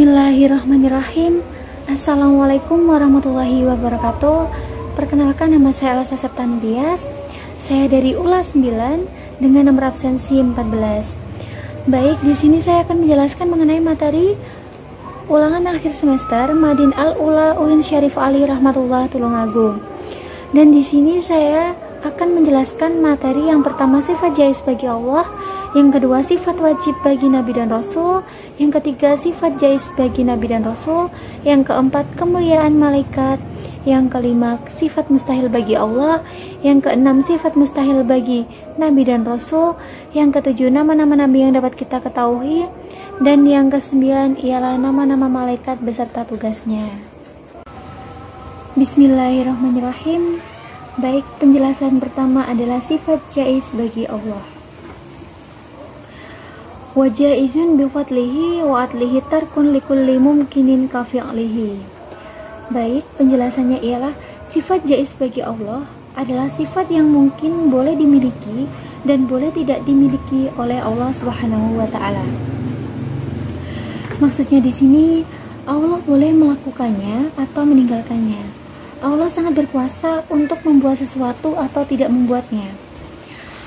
Bismillahirrahmanirrahim. Assalamualaikum warahmatullahi wabarakatuh. Perkenalkan, nama saya Elsa Septandias. Saya dari ULA 9 dengan nomor absensi 14. Baik, di sini saya akan menjelaskan mengenai materi ulangan akhir semester Madin Al-Ula UIN Syarif Ali Rahmatullah Tulungagung. Dan di sini saya akan menjelaskan materi yang pertama, sifat jaiz bagi Allah, yang kedua sifat wajib bagi Nabi dan Rasul, yang ketiga sifat jaiz bagi Nabi dan Rasul, yang keempat kemuliaan malaikat, yang kelima sifat mustahil bagi Allah, yang keenam sifat mustahil bagi Nabi dan Rasul, yang ketujuh nama-nama Nabi yang dapat kita ketahui, dan yang kesembilan ialah nama-nama malaikat beserta tugasnya. Bismillahirrahmanirrahim. Baik, penjelasan pertama adalah sifat jaiz bagi Allah. Wa jaizun bi fadlihi wa adlihi tarkun likulli mumkinin ka fi'lihi. Baik, penjelasannya ialah sifat jaiz bagi Allah adalah sifat yang mungkin boleh dimiliki dan boleh tidak dimiliki oleh Allah Subhanahu wa taala. Maksudnya di sini Allah boleh melakukannya atau meninggalkannya. Allah sangat berkuasa untuk membuat sesuatu atau tidak membuatnya.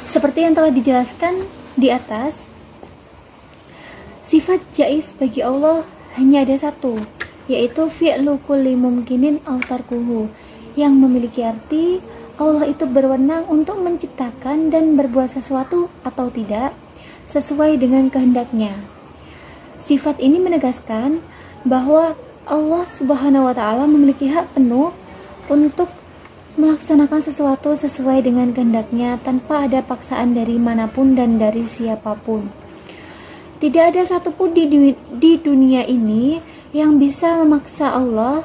Seperti yang telah dijelaskan di atas, sifat jaiz bagi Allah hanya ada satu, yaitu fi'lu kulli mumkinin aw tarkuhu, yang memiliki arti Allah itu berwenang untuk menciptakan dan berbuat sesuatu atau tidak sesuai dengan kehendaknya. Sifat ini menegaskan bahwa Allah Subhanahu wa taala memiliki hak penuh untuk melaksanakan sesuatu sesuai dengan kehendaknya tanpa ada paksaan dari manapun dan dari siapapun. Tidak ada satupun di dunia ini yang bisa memaksa Allah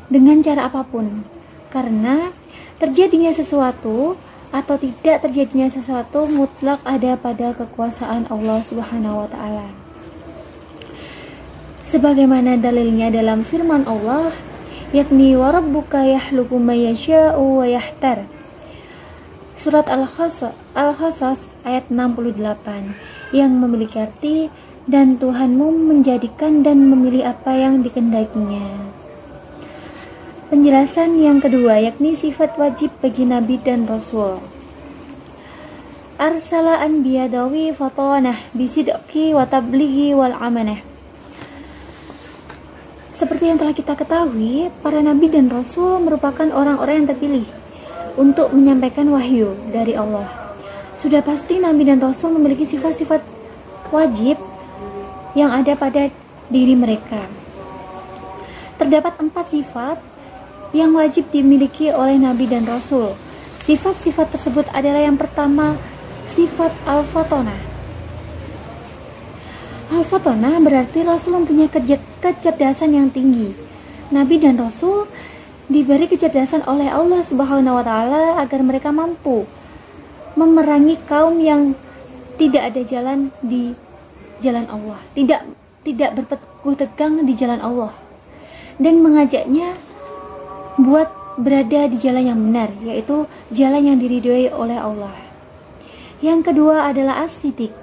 dengan cara apapun, karena terjadinya sesuatu atau tidak terjadinya sesuatu mutlak ada pada kekuasaan Allah Subhanahu wa taala. Sebagaimana dalilnya dalam firman Allah, yakni wa rabbuka yakhluqu may yasha'u wa yahtar. Surat Al-Qasas ayat 68, yang memiliki arti dan Tuhanmu menjadikan dan memilih apa yang dikehendakinya. Penjelasan yang kedua, yakni sifat wajib bagi Nabi dan Rasul. Arsala anbiya dawi fatanah bisidqi wa tablighi wal amanah. Seperti yang telah kita ketahui, para nabi dan rasul merupakan orang-orang yang terpilih untuk menyampaikan wahyu dari Allah. Sudah pasti nabi dan rasul memiliki sifat-sifat wajib yang ada pada diri mereka. Terdapat 4 sifat yang wajib dimiliki oleh nabi dan rasul. Sifat-sifat tersebut adalah yang pertama, sifat al-fatonah. Al-fatonah berarti Rasul mempunyai kecerdasan yang tinggi. Nabi dan Rasul diberi kecerdasan oleh Allah Subhanahu wa taala agar mereka mampu memerangi kaum yang tidak ada jalan di jalan Allah, tidak berpegang tegang di jalan Allah, dan mengajaknya buat berada di jalan yang benar, yaitu jalan yang diridhoi oleh Allah. Yang kedua adalah as-siddiq.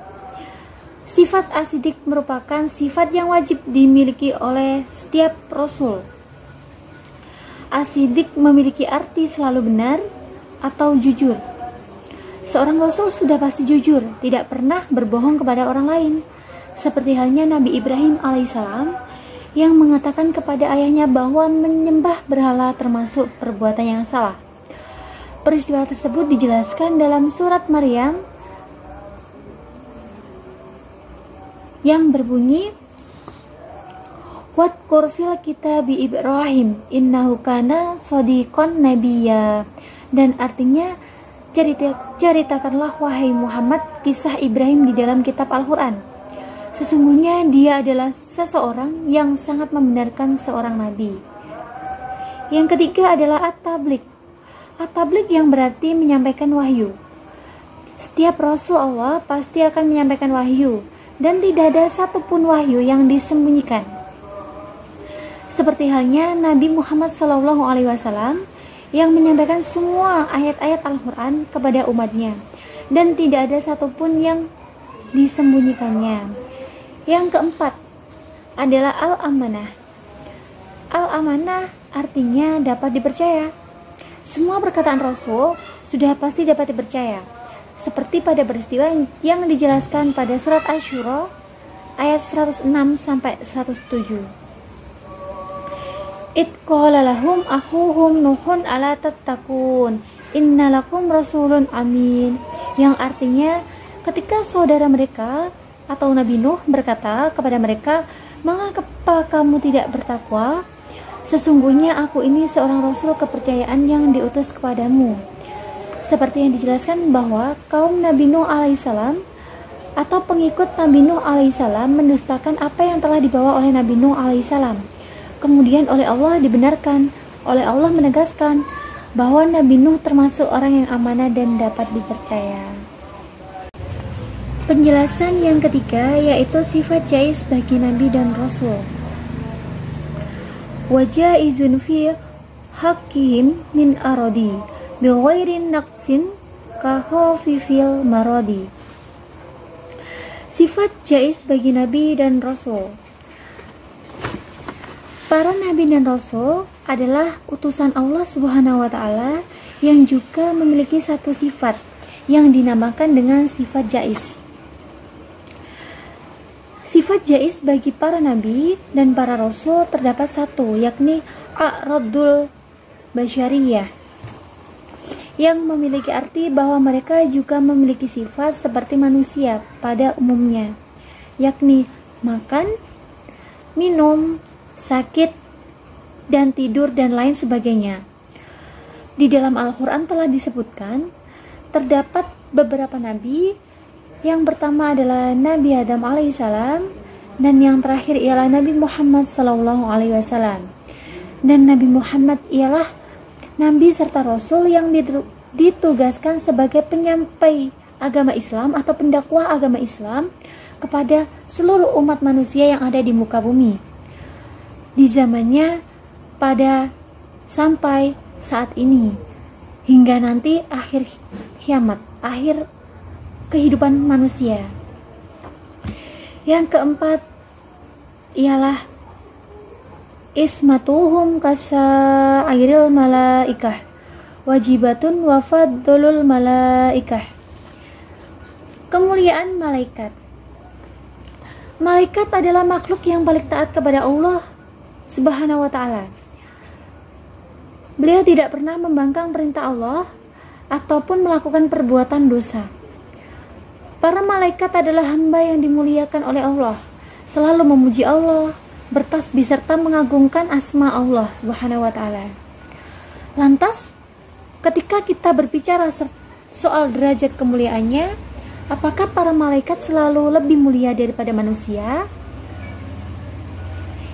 Sifat as-siddiq merupakan sifat yang wajib dimiliki oleh setiap rasul. As-siddiq memiliki arti selalu benar atau jujur. Seorang rasul sudah pasti jujur, tidak pernah berbohong kepada orang lain. Seperti halnya Nabi Ibrahim alaihissalam yang mengatakan kepada ayahnya bahwa menyembah berhala termasuk perbuatan yang salah. Peristiwa tersebut dijelaskan dalam surat Maryam yang berbunyi, Wadkur fil kitabi Ibrahim innahu kana shadiqan nabiyya, dan artinya ceritakanlah wahai Muhammad kisah Ibrahim di dalam kitab Al-Quran. Sesungguhnya dia adalah seseorang yang sangat membenarkan seorang nabi. Yang ketiga adalah at-tabligh. At-tabligh yang berarti menyampaikan wahyu. Setiap rasul Allah pasti akan menyampaikan wahyu, dan tidak ada satupun wahyu yang disembunyikan. Seperti halnya Nabi Muhammad SAW yang menyampaikan semua ayat-ayat Al-Quran kepada umatnya, dan tidak ada satupun yang disembunyikannya. Yang keempat, adalah al-amanah. Al-amanah artinya dapat dipercaya. Semua perkataan Rasul sudah pasti dapat dipercaya, seperti pada peristiwa yang dijelaskan pada surat Asy-Syura ayat 106 sampai 107. Id qala lahum akhuhum Nuhun ala tattaqun innalakum rasulun amin, yang artinya ketika saudara mereka atau Nabi Nuh berkata kepada mereka, mengapa kamu tidak bertakwa? Sesungguhnya aku ini seorang rasul kepercayaan yang diutus kepadamu. Seperti yang dijelaskan bahwa kaum Nabi Nuh alaihissalam atau pengikut Nabi Nuh alaihissalam mendustakan apa yang telah dibawa oleh Nabi Nuh alaihissalam. Kemudian oleh Allah dibenarkan, oleh Allah menegaskan bahwa Nabi Nuh termasuk orang yang amanah dan dapat dipercaya. Penjelasan yang ketiga yaitu sifat jaiz bagi Nabi dan Rasul. Wajaizun fi haqqihim min aradi bi ghairi naqsin ka khafifil maradi. Sifat jaiz bagi Nabi dan Rasul. Para Nabi dan Rasul adalah utusan Allah Subhanahu wa Ta'ala yang juga memiliki satu sifat yang dinamakan dengan sifat jaiz. Sifat jaiz bagi para Nabi dan para Rasul terdapat satu, yakni a'radul basyariyah, yang memiliki arti bahwa mereka juga memiliki sifat seperti manusia pada umumnya, yakni makan, minum, sakit, dan tidur, dan lain sebagainya. Di dalam Al-Quran telah disebutkan terdapat beberapa nabi. Yang pertama adalah Nabi Adam alaihissalam, dan yang terakhir ialah Nabi Muhammad sallallahu alaihi wasallam. Dan Nabi Muhammad ialah nabi serta rasul yang ditugaskan sebagai penyampai agama Islam atau pendakwah agama Islam kepada seluruh umat manusia yang ada di muka bumi di zamannya pada sampai saat ini hingga nanti akhir kiamat, akhir kehidupan manusia. Yang keempat ialah ismatuhum kasa'iril malaikah wajibatun wafadulul malaikah. Kemuliaan malaikat. Malaikat adalah makhluk yang paling taat kepada Allah Subhanahu wa Ta'ala. Beliau tidak pernah membangkang perintah Allah ataupun melakukan perbuatan dosa. Para malaikat adalah hamba yang dimuliakan oleh Allah, selalu memuji Allah, bertasbih serta mengagungkan asma Allah Subhanahu wa Ta'ala. Lantas, ketika kita berbicara soal derajat kemuliaannya, apakah para malaikat selalu lebih mulia daripada manusia?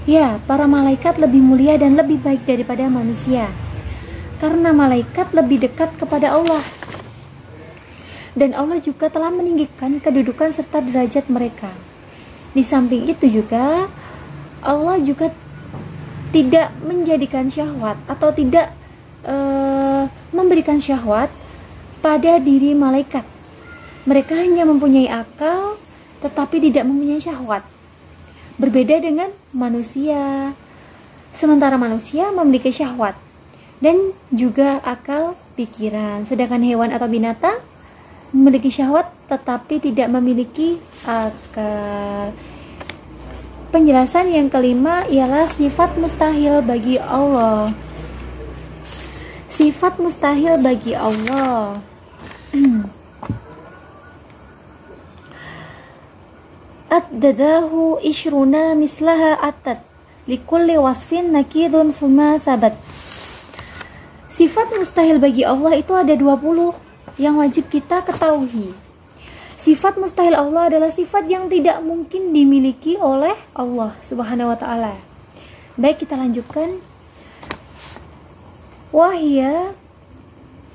Ya, para malaikat lebih mulia dan lebih baik daripada manusia, karena malaikat lebih dekat kepada Allah. Dan Allah juga telah meninggikan kedudukan serta derajat mereka. Di samping itu juga Allah juga tidak menjadikan syahwat atau tidak memberikan syahwat pada diri malaikat. Mereka hanya mempunyai akal tetapi tidak mempunyai syahwat. Berbeda dengan manusia. Sementara manusia memiliki syahwat dan juga akal pikiran, sedangkan hewan atau binatang memiliki syahwat tetapi tidak memiliki akal. Penjelasan yang kelima ialah sifat mustahil bagi Allah. Sifat mustahil bagi Allah. Ad-dadahu ishruna mislaha atat likulli wasfin nakidun fuma sabat. Sifat mustahil bagi Allah itu ada 20 yang wajib kita ketahui. Sifat mustahil Allah adalah sifat yang tidak mungkin dimiliki oleh Allah Subhanahu wa Ta'ala. Baik, kita lanjutkan. Wahya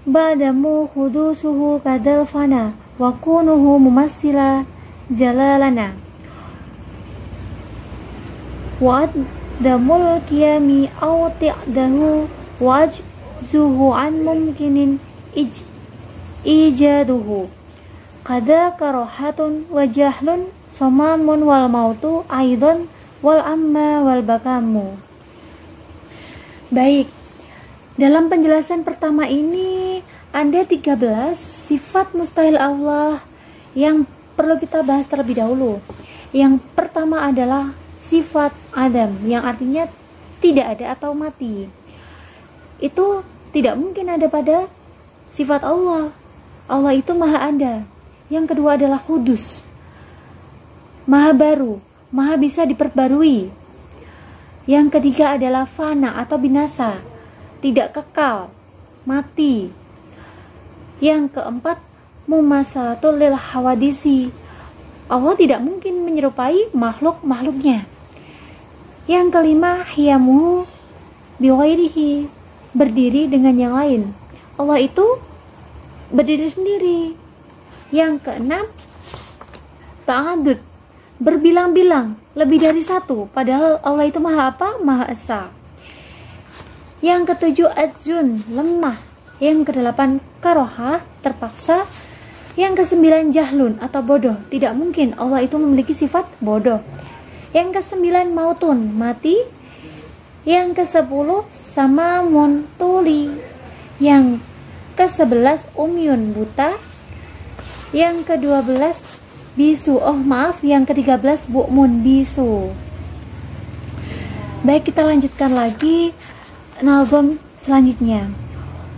ba'damu khudusuhu kadal fana wa kunuhu mumassila jalalana wa damul qiyami aw ti'dahu wajzuhu an mumkinin ijaduhu kada karohatun wa jahlun somamun wal mautu aidon wal amma wal bakamu. Baik, dalam penjelasan pertama ini ada 13 sifat mustahil Allah yang perlu kita bahas terlebih dahulu. Yang pertama adalah sifat Adam, yang artinya tidak ada atau mati. Itu tidak mungkin ada pada sifat Allah. Allah itu maha ada. Yang kedua adalah kudus, maha baru, maha bisa diperbarui. Yang ketiga adalah fana atau binasa, tidak kekal, mati. Yang keempat, mumasalatul lil hawadisi, Allah tidak mungkin menyerupai makhluk-makhluknya. Yang kelima, hiyamu biwairihi, berdiri dengan yang lain. Allah itu berdiri sendiri. Yang keenam, ta'adud, berbilang-bilang, lebih dari satu, padahal Allah itu maha apa? Maha esa. Yang ketujuh, ajun, lemah. Yang kedelapan, karoha, terpaksa. Yang kesembilan, jahlun atau bodoh, tidak mungkin Allah itu memiliki sifat bodoh. Yang kesembilan, mautun, mati. Yang ke-10, samamun, tuli. Yang ke-11, umyun, buta. Yang ke-12, bisu, yang ke-13, bu'mun, bisu. Baik, kita lanjutkan lagi album selanjutnya.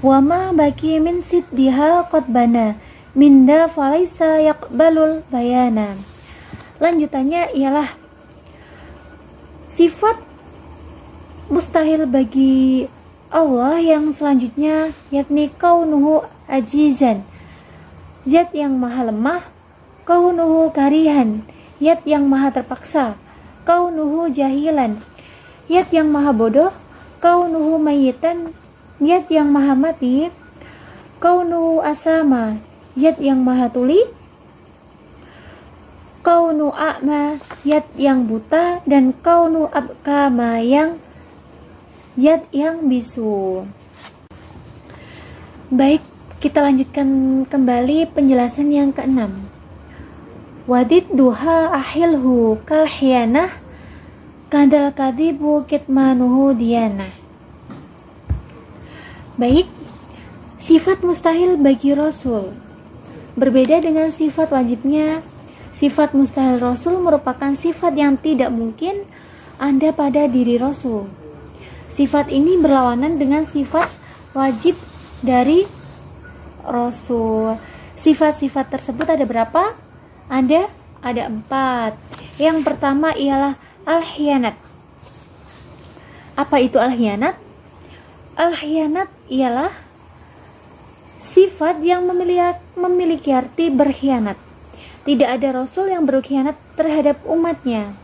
Wama baki min siddiha qadbana minda falaisa yaqbalul bayana. Lanjutannya ialah sifat mustahil bagi Allah yang selanjutnya, yakni kaunuhu ajizan, zat yang maha lemah. Kaunuhu karihan, zat yang maha terpaksa. Kaunuhu jahilan, zat yang maha bodoh. Kaunuhu mayyitan, zat yang maha mati. Kaunuhu asama, zat yang maha tuli. Kaunu a'ma, zat yang buta. Dan kaunu abkama, yang zat yang bisu. Baik, kita lanjutkan kembali penjelasan yang keenam. Wadid duha ahilhu kalhiyanah kadal kadibu kitmanuhu diyanah. Baik, sifat mustahil bagi Rasul berbeda dengan sifat wajibnya. Sifat mustahil Rasul merupakan sifat yang tidak mungkin ada pada diri Rasul. Sifat ini berlawanan dengan sifat wajib dari Rasul. Sifat-sifat tersebut ada berapa? Ada 4. Yang pertama ialah al-khiyanat. Apa itu al-khiyanat? Al-khiyanat ialah sifat yang memiliki arti berkhianat. Tidak ada Rasul yang berkhianat terhadap umatnya.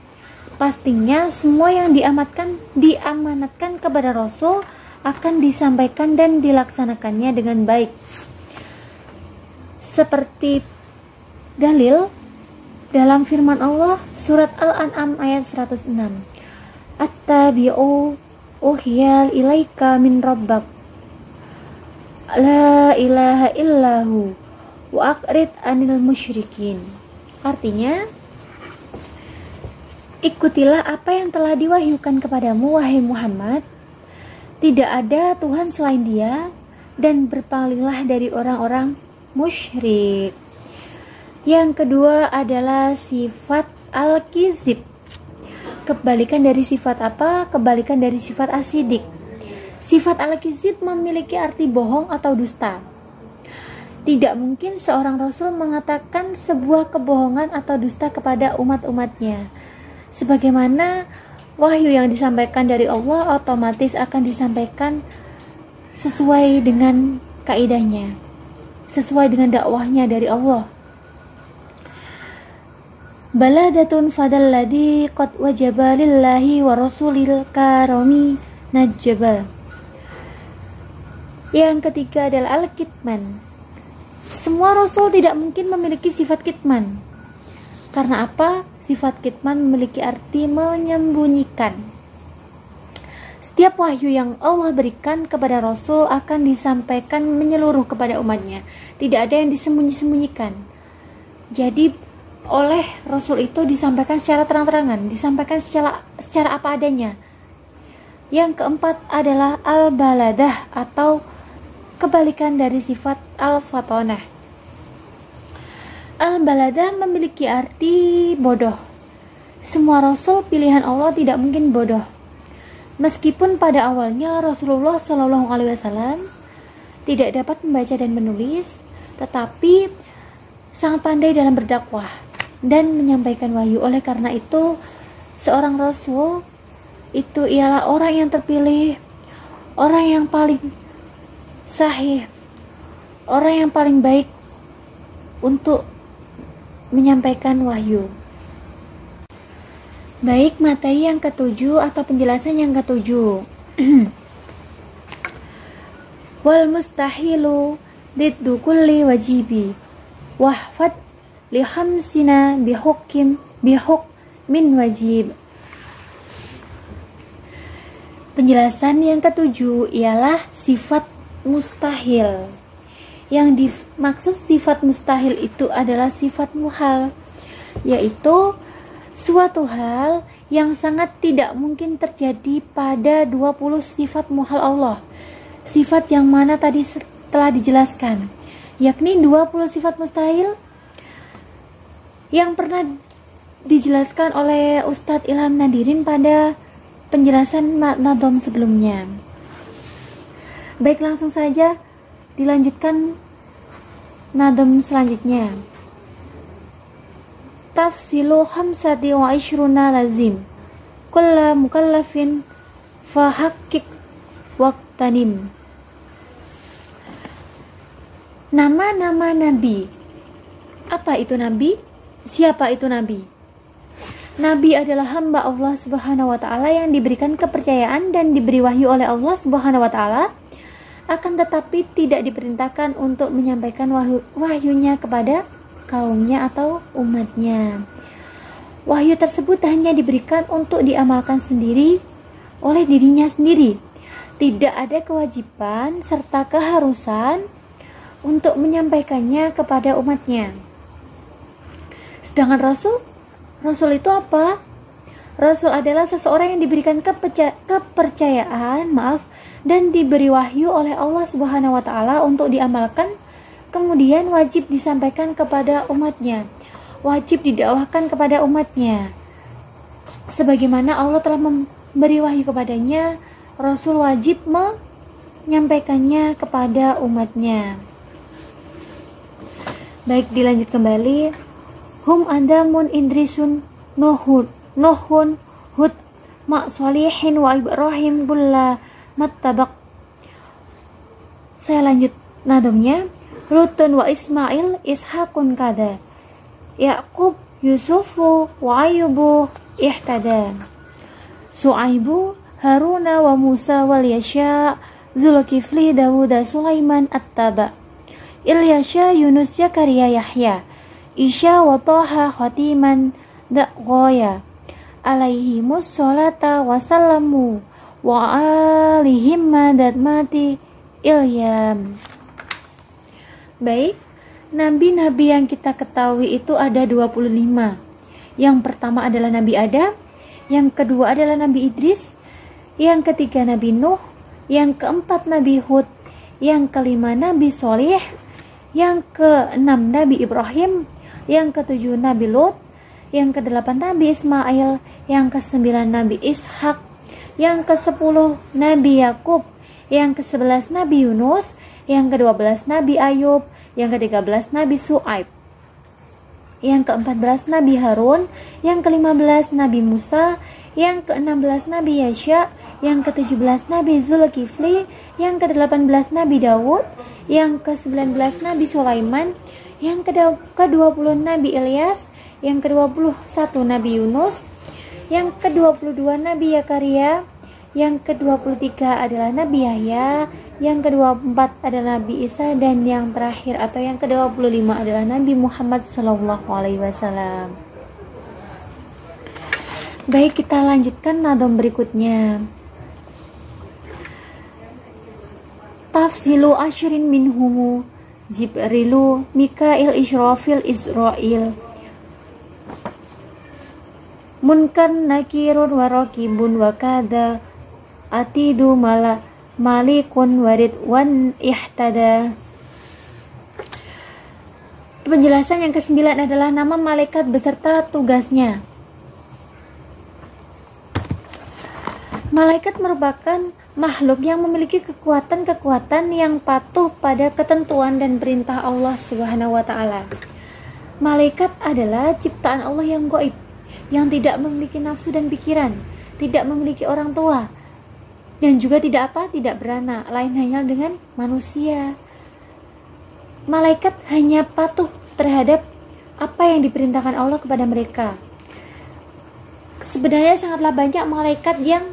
Pastinya semua yang diamanatkan kepada Rasul akan disampaikan dan dilaksanakannya dengan baik. Seperti dalil dalam firman Allah surat Al-An'am ayat 106. Attabi'u uhyal ilaika min rabbak la ilaha illahu wa aqrid anil musyrikin. Artinya, ikutilah apa yang telah diwahyukan kepadamu, wahai Muhammad. Tidak ada Tuhan selain Dia, dan berpalinglah dari orang-orang musyrik. Yang kedua adalah sifat al-kizib. Kebalikan dari sifat apa? Kebalikan dari sifat asidik. Sifat al-kizib memiliki arti bohong atau dusta. Tidak mungkin seorang Rasul mengatakan sebuah kebohongan atau dusta kepada umat-umatnya. Sebagaimana wahyu yang disampaikan dari Allah otomatis akan disampaikan sesuai dengan kaidahnya, sesuai dengan dakwahnya dari Allah. Baladatun fadalladhi qad wajaba lillahi wa rasulil karami najjaba. Yang ketiga adalah al-kitman. Semua Rasul tidak mungkin memiliki sifat kitman. Karena apa? Sifat kitman memiliki arti menyembunyikan. Setiap wahyu yang Allah berikan kepada Rasul akan disampaikan menyeluruh kepada umatnya. Tidak ada yang disembunyi-sembunyikan. Jadi oleh Rasul itu disampaikan secara terang-terangan, disampaikan secara apa adanya. Yang keempat adalah al-baladah atau kebalikan dari sifat al-fatonah. Al-baladah memiliki arti bodoh. Semua Rasul pilihan Allah tidak mungkin bodoh. Meskipun pada awalnya Rasulullah SAW tidak dapat membaca dan menulis, tetapi sangat pandai dalam berdakwah dan menyampaikan wahyu. Oleh karena itu, seorang Rasul itu ialah orang yang terpilih, orang yang paling sahih, orang yang paling baik untuk menyampaikan wahyu. Baik, materi yang ketujuh atau penjelasan yang ketujuh. Wal mustahilu diddu kulli wajibi wahfad li khamsina min wajib. Penjelasan yang ketujuh ialah sifat mustahil. Yang dimaksud sifat mustahil itu adalah sifat muhal, yaitu suatu hal yang sangat tidak mungkin terjadi pada 20 sifat muhal Allah. Sifat yang mana tadi telah dijelaskan, yakni 20 sifat mustahil yang pernah dijelaskan oleh Ustadz Ilham Nadirin pada penjelasan nadom sebelumnya. Baik, langsung saja dilanjutkan nadom selanjutnya. Tafsilu khamsati wa ishruna lazim kulla mukallafin fahakkik waqtanim. Nama-nama Nabi. Apa itu Nabi? Siapa itu Nabi? Nabi adalah hamba Allah Subhanahu wa Ta'ala yang diberikan kepercayaan dan diberi wahyu oleh Allah Subhanahu wa Ta'ala, akan tetapi tidak diperintahkan untuk menyampaikan wahyunya kepada kaumnya atau umatnya. Wahyu tersebut hanya diberikan untuk diamalkan sendiri oleh dirinya sendiri. Tidak ada kewajiban serta keharusan untuk menyampaikannya kepada umatnya. Sedangkan Rasul itu apa? Rasul adalah seseorang yang diberikan kepercayaan, dan diberi wahyu oleh Allah Subhanahu wa Ta'ala untuk diamalkan, kemudian wajib disampaikan kepada umatnya, wajib didakwahkan kepada umatnya. Sebagaimana Allah telah memberi wahyu kepadanya, Rasul wajib menyampaikannya kepada umatnya. Baik, dilanjut kembali. Hum andamun indrisun nuhun hud ma solihin wa ibrahim bulla mattabak. Saya lanjut nadomnya. Lutun wa Ismail Ishakun kada Yaqub Yusufu wa Ayubu ihtada Su'aibu Haruna wa Musa wal Yasha Zulkifli Dawuda Sulaiman At-Taba Ilyasha Yunus Zakaria Yahya Isya wa Taha Khatiman Da'goya alaihimus sholata wasallamu wa alihim madad mati Ilyam. Baik, nabi-nabi yang kita ketahui itu ada 25. Yang pertama adalah Nabi Adam, yang kedua adalah Nabi Idris, yang ketiga Nabi Nuh, yang keempat Nabi Hud, yang kelima Nabi Soleh, yang keenam Nabi Ibrahim, yang ketujuh Nabi Lut, yang kedelapan Nabi Ismail, yang kesembilan Nabi Ishak, yang kesepuluh Nabi Yakub, yang ke-11 Nabi Yunus, yang ke-12 Nabi Ayub, yang ke-13 Nabi Su'aib, yang ke-14 Nabi Harun, yang ke-15 Nabi Musa, yang ke-16 Nabi Yasya, yang ke-17 Nabi Zulkifli, yang ke-18 Nabi Dawud, yang ke-19 Nabi Sulaiman, yang ke-20 Nabi Ilyas, yang ke-21 Nabi Yunus, yang ke-22 Nabi Zakaria, yang ke-23 adalah Nabi Yahya, yang ke-24 adalah Nabi Isa, dan yang terakhir atau yang ke-25 adalah Nabi Muhammad SAW. Baik, kita lanjutkan nadom berikutnya. Tafsilu asyrin minhumu Jibrilu Mikail Israfil Israil munkar nakirun wa raqibun wa kada atidu malikun warid wan ihtada. Penjelasan yang ke-9 adalah nama malaikat beserta tugasnya. Malaikat merupakan makhluk yang memiliki kekuatan-kekuatan yang patuh pada ketentuan dan perintah Allah Subhanahu wa taala. Malaikat adalah ciptaan Allah yang gaib, yang tidak memiliki nafsu dan pikiran, tidak memiliki orang tua, dan juga tidak beranak, lain halnya dengan manusia. Malaikat hanya patuh terhadap apa yang diperintahkan Allah kepada mereka. Sebenarnya sangatlah banyak malaikat yang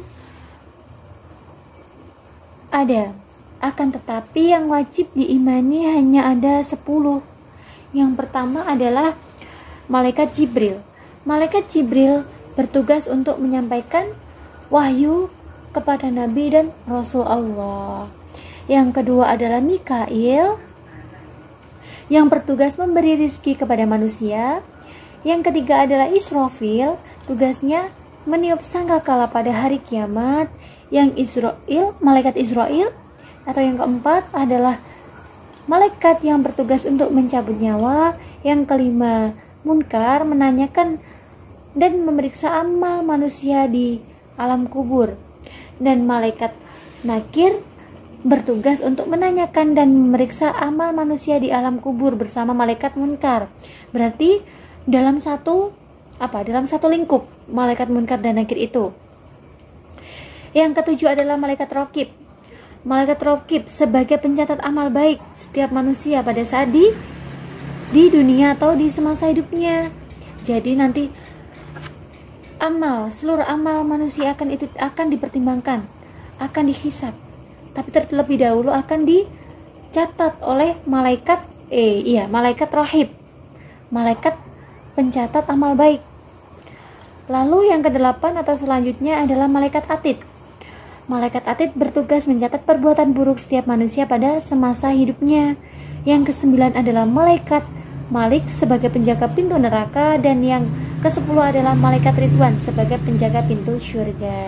ada, akan tetapi yang wajib diimani hanya ada 10. Yang pertama adalah malaikat Jibril. Malaikat Jibril bertugas untuk menyampaikan wahyu kepada Nabi dan Rasul Allah. Yang kedua adalah Mikail, yang bertugas memberi rizki kepada manusia. Yang ketiga adalah Israfil, tugasnya meniup sangkakala pada hari kiamat. Yang malaikat Israel. Atau yang keempat adalah malaikat yang bertugas untuk mencabut nyawa. Yang kelima, Munkar, menanyakan dan memeriksa amal manusia di alam kubur. Dan malaikat Nakir bertugas untuk menanyakan dan memeriksa amal manusia di alam kubur bersama malaikat Munkar. Berarti dalam satu lingkup malaikat Munkar dan Nakir itu. Yang ketujuh adalah malaikat Raqib. Malaikat Raqib sebagai pencatat amal baik setiap manusia pada saat di dunia atau di semasa hidupnya. Jadi nanti seluruh amal manusia akan dipertimbangkan, akan dihisab. Tapi terlebih dahulu akan dicatat oleh malaikat Raqib, malaikat pencatat amal baik. Lalu yang ke-8 atau selanjutnya adalah malaikat Atid. Malaikat Atid bertugas mencatat perbuatan buruk setiap manusia pada semasa hidupnya. Yang ke-9 adalah malaikat Malik sebagai penjaga pintu neraka, dan yang ke-10 adalah malaikat Ridwan sebagai penjaga pintu syurga.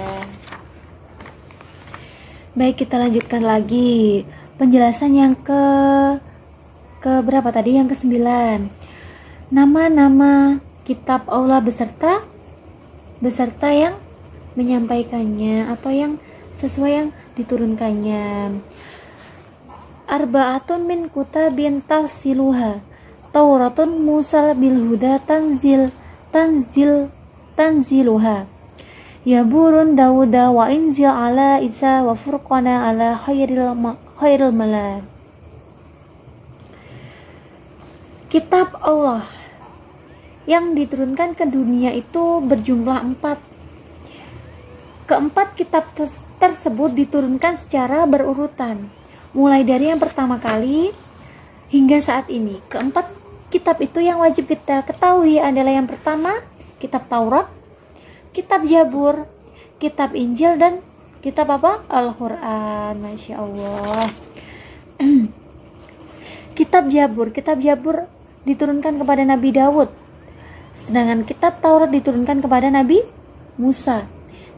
Baik, kita lanjutkan lagi penjelasan yang ke berapa tadi? Yang ke-9. Nama-nama kitab Allah beserta yang menyampaikannya atau yang sesuai yang diturunkannya. Arba'atun min kutabin tafsiluha Tauratun Musa bil huda tanziluha Yaburun Dawuda wa inzil ala Isa wa furqana ala khairil mala. Kitab Allah yang diturunkan ke dunia itu berjumlah 4. Keempat kitab tersebut diturunkan secara berurutan, mulai dari yang pertama kali hingga saat ini. Keempat kitab itu yang wajib kita ketahui adalah yang pertama, kitab Taurat, kitab Zabur, kitab Injil, dan kitab apa? Al-Quran. Masya Allah. Kitab Zabur diturunkan kepada Nabi Daud, sedangkan kitab Taurat diturunkan kepada Nabi Musa,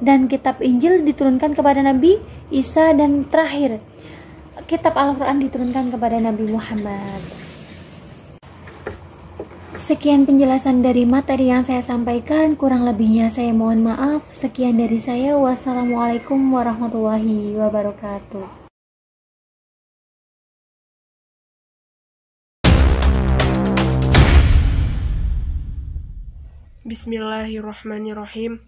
dan kitab Injil diturunkan kepada Nabi Isa, dan terakhir kitab Al-Quran diturunkan kepada Nabi Muhammad. Sekian penjelasan dari materi yang saya sampaikan, kurang lebihnya saya mohon maaf. Sekian dari saya, wassalamualaikum warahmatullahi wabarakatuh. Bismillahirrahmanirrahim.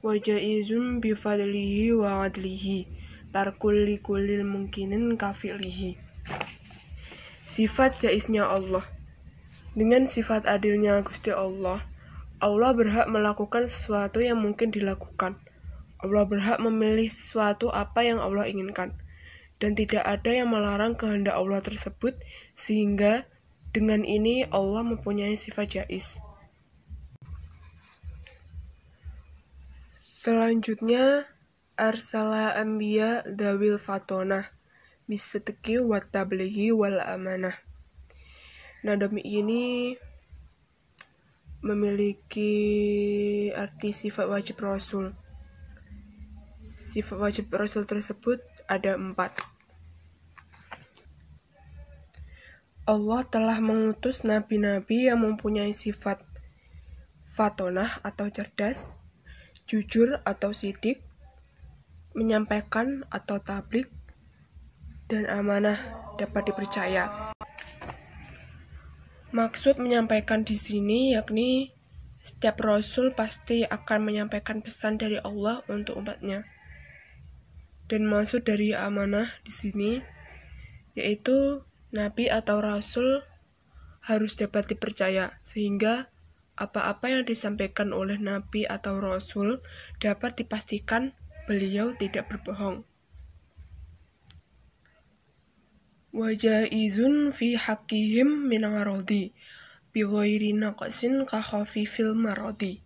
Wa jaizun bifadlihi wa adlihi tarkulli kulil mungkinin kafilihi. Sifat jaiznya Allah. Dengan sifat adilnya Gusti Allah berhak melakukan sesuatu yang mungkin dilakukan. Allah berhak memilih sesuatu apa yang Allah inginkan, dan tidak ada yang melarang kehendak Allah tersebut, sehingga dengan ini Allah mempunyai sifat jaiz. Selanjutnya, arsala anbiya dawil fatonah bisidqi wat tablighi wal amanah. Nah, demi ini memiliki arti sifat wajib Rasul. Sifat wajib Rasul tersebut ada 4. Allah telah mengutus nabi-nabi yang mempunyai sifat fatonah atau cerdas, jujur atau sidik, menyampaikan atau tabligh, dan amanah dapat dipercaya. Maksud menyampaikan di sini yakni setiap rasul pasti akan menyampaikan pesan dari Allah untuk umatnya. Dan maksud dari amanah di sini yaitu nabi atau rasul harus dapat dipercaya sehingga apa-apa yang disampaikan oleh nabi atau rasul dapat dipastikan beliau tidak berbohong. Wajaizun fi haqqihim min aradi bi ghairi naqsin ka khafifil maradi.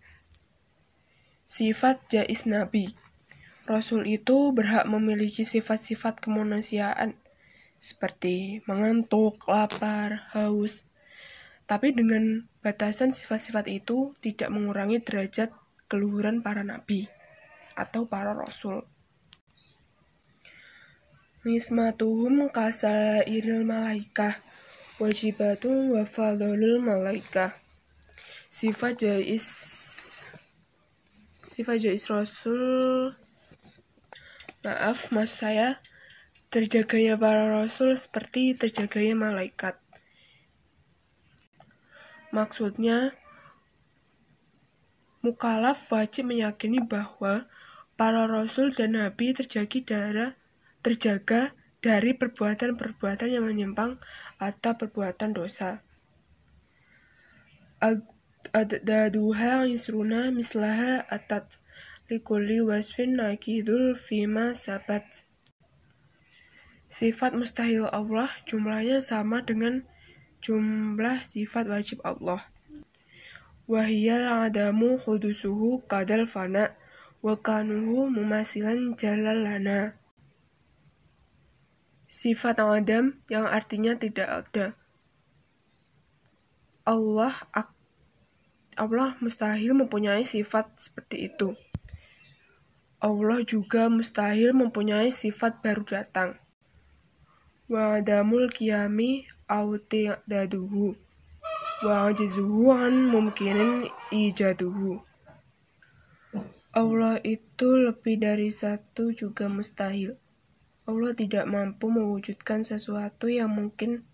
Sifat jaiz nabi. Rasul itu berhak memiliki sifat-sifat kemanusiaan seperti mengantuk, lapar, haus. Tapi dengan batasan sifat-sifat itu tidak mengurangi derajat keluhuran para nabi atau para rasul. Nismatuhum kasairil malaikah wajibatun wa fadlul malaikah. Sifat jaiz rasul, maksud saya terjaganya para rasul seperti terjaganya malaikat. Maksudnya mukallaf wajib meyakini bahwa para rasul dan nabi terjaga dari perbuatan-perbuatan yang menyimpang atau perbuatan dosa. Ad-daduha isruna mislaha atat likulli wasfin nakidul fima sabat. Sifat mustahil Allah jumlahnya sama dengan jumlah sifat wajib Allah. Wahiyal adamu khudusuhu kadal fana wa kanuhu mumasilan jalalana. Sifat adam yang artinya tidak ada. Allah mustahil mempunyai sifat seperti itu. Allah juga mustahil mempunyai sifat baru datang. Wa adamul qiyami aw ti'daduhu wa ajzuhu an mumkinin ijaduhu. Allah itu lebih dari satu juga mustahil. Allah tidak mampu mewujudkan sesuatu yang mungkin,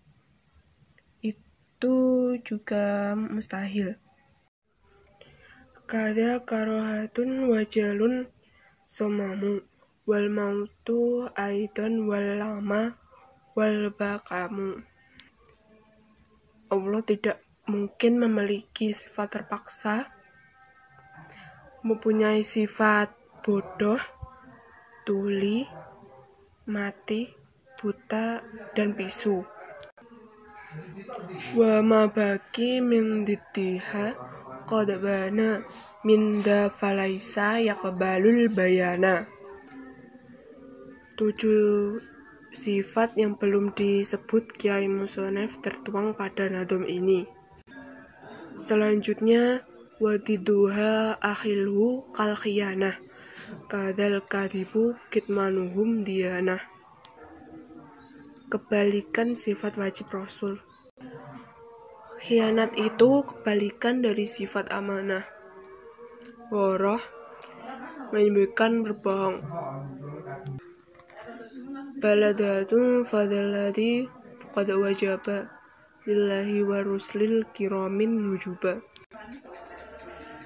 itu juga mustahil. Kada karohatun wajalun somamu wal mautu aidan wal lama wal bakamu. Allah tidak mungkin memiliki sifat terpaksa, mempunyai sifat bodoh, tuli, mati, buta, dan bisu. Wa ma baki min diddiha qad bana min da falaisa yaqbalul bayana. 7 sifat yang belum disebut Kiai Musonef tertuang pada nadom ini. Selanjutnya wadiduha akhilhu kal khiyanah kadal kadibu kitmanuhum diyanah. Kebalikan sifat wajib Rasul. Khianat itu kebalikan dari sifat amanah. Ghoroh menyebutkan berbohong. Baladatun fadaladi qad wajaba lillahi wa ruslil kiramin wujuba.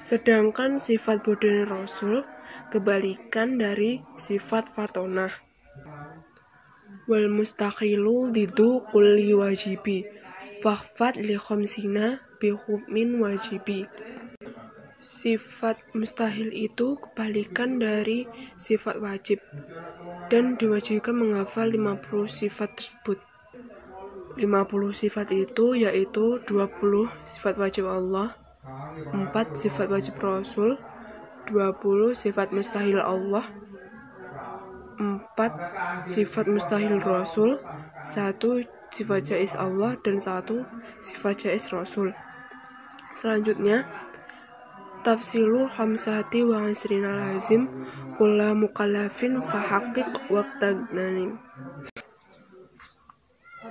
Sedangkan sifat bodoh Rasul kebalikan dari sifat fatonah. Wal mustakhilu didu kulli wajibi fakhfat li khamsina bi hukmin wajibi. Sifat mustahil itu kebalikan dari sifat wajib dan diwajibkan menghafal 50 sifat tersebut. 50 sifat itu yaitu 20 sifat wajib Allah, 4 sifat wajib Rasul, 20 sifat mustahil Allah, 4 sifat mustahil Rasul, 1 sifat jaiz Allah, dan 1 sifat jaiz Rasul. Selanjutnya, Tafsilu khamsati wa asrina lazim kulla mukallafin fahaqiq waqtagnanim.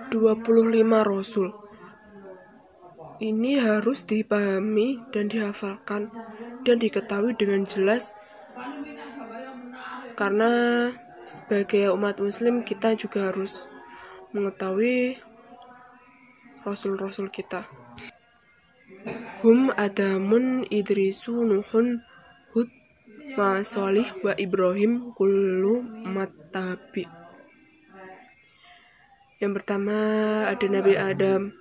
25 Rasul. Ini harus dipahami dan dihafalkan dan diketahui dengan jelas, karena sebagai umat muslim kita juga harus mengetahui rasul-rasul kita. Hum Adamun, Idrisu, Nuhun, Hud, Ma'asolih, wa Ibrahim, kullu mattabi. Yang pertama ada Nabi Adam,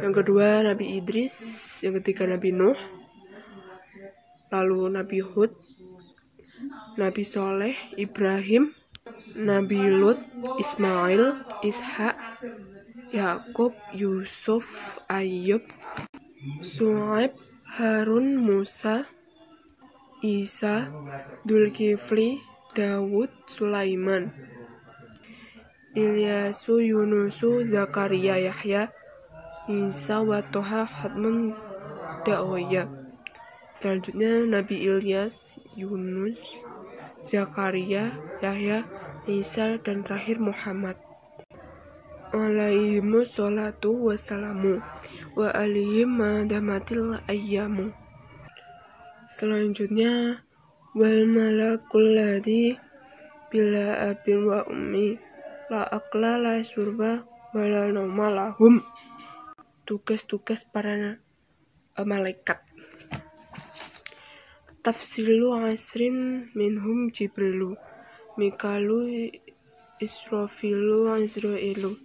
yang kedua Nabi Idris, yang ketiga Nabi Nuh, lalu Nabi Hud, Nabi Soleh, Ibrahim, Nabi Lut, Ismail, Ishak, Yakub, Yusuf, Ayub, Su'aib, Harun, Musa, Isa, Dzulkifli, Dawud, Sulaiman, Ilyasu, Yunusu, Zakaria, Yahya, Isa, wa Toha, Hatmun, Da'oya. Selanjutnya Nabi Ilyas, Yunus, Zakaria, Yahya, Isa, dan terakhir Muhammad. Alaihimus sholatu wassalamu wa alihim madamatil ayyamu. Selanjutnya wal malakul ladhi bila abin wa ummi la akla la surba wa la nauma lahum. Tugas-tugas para malaikat. Tafsilu asrin minhum Jibrilu, Mikalu, Israfilu, Azrailu.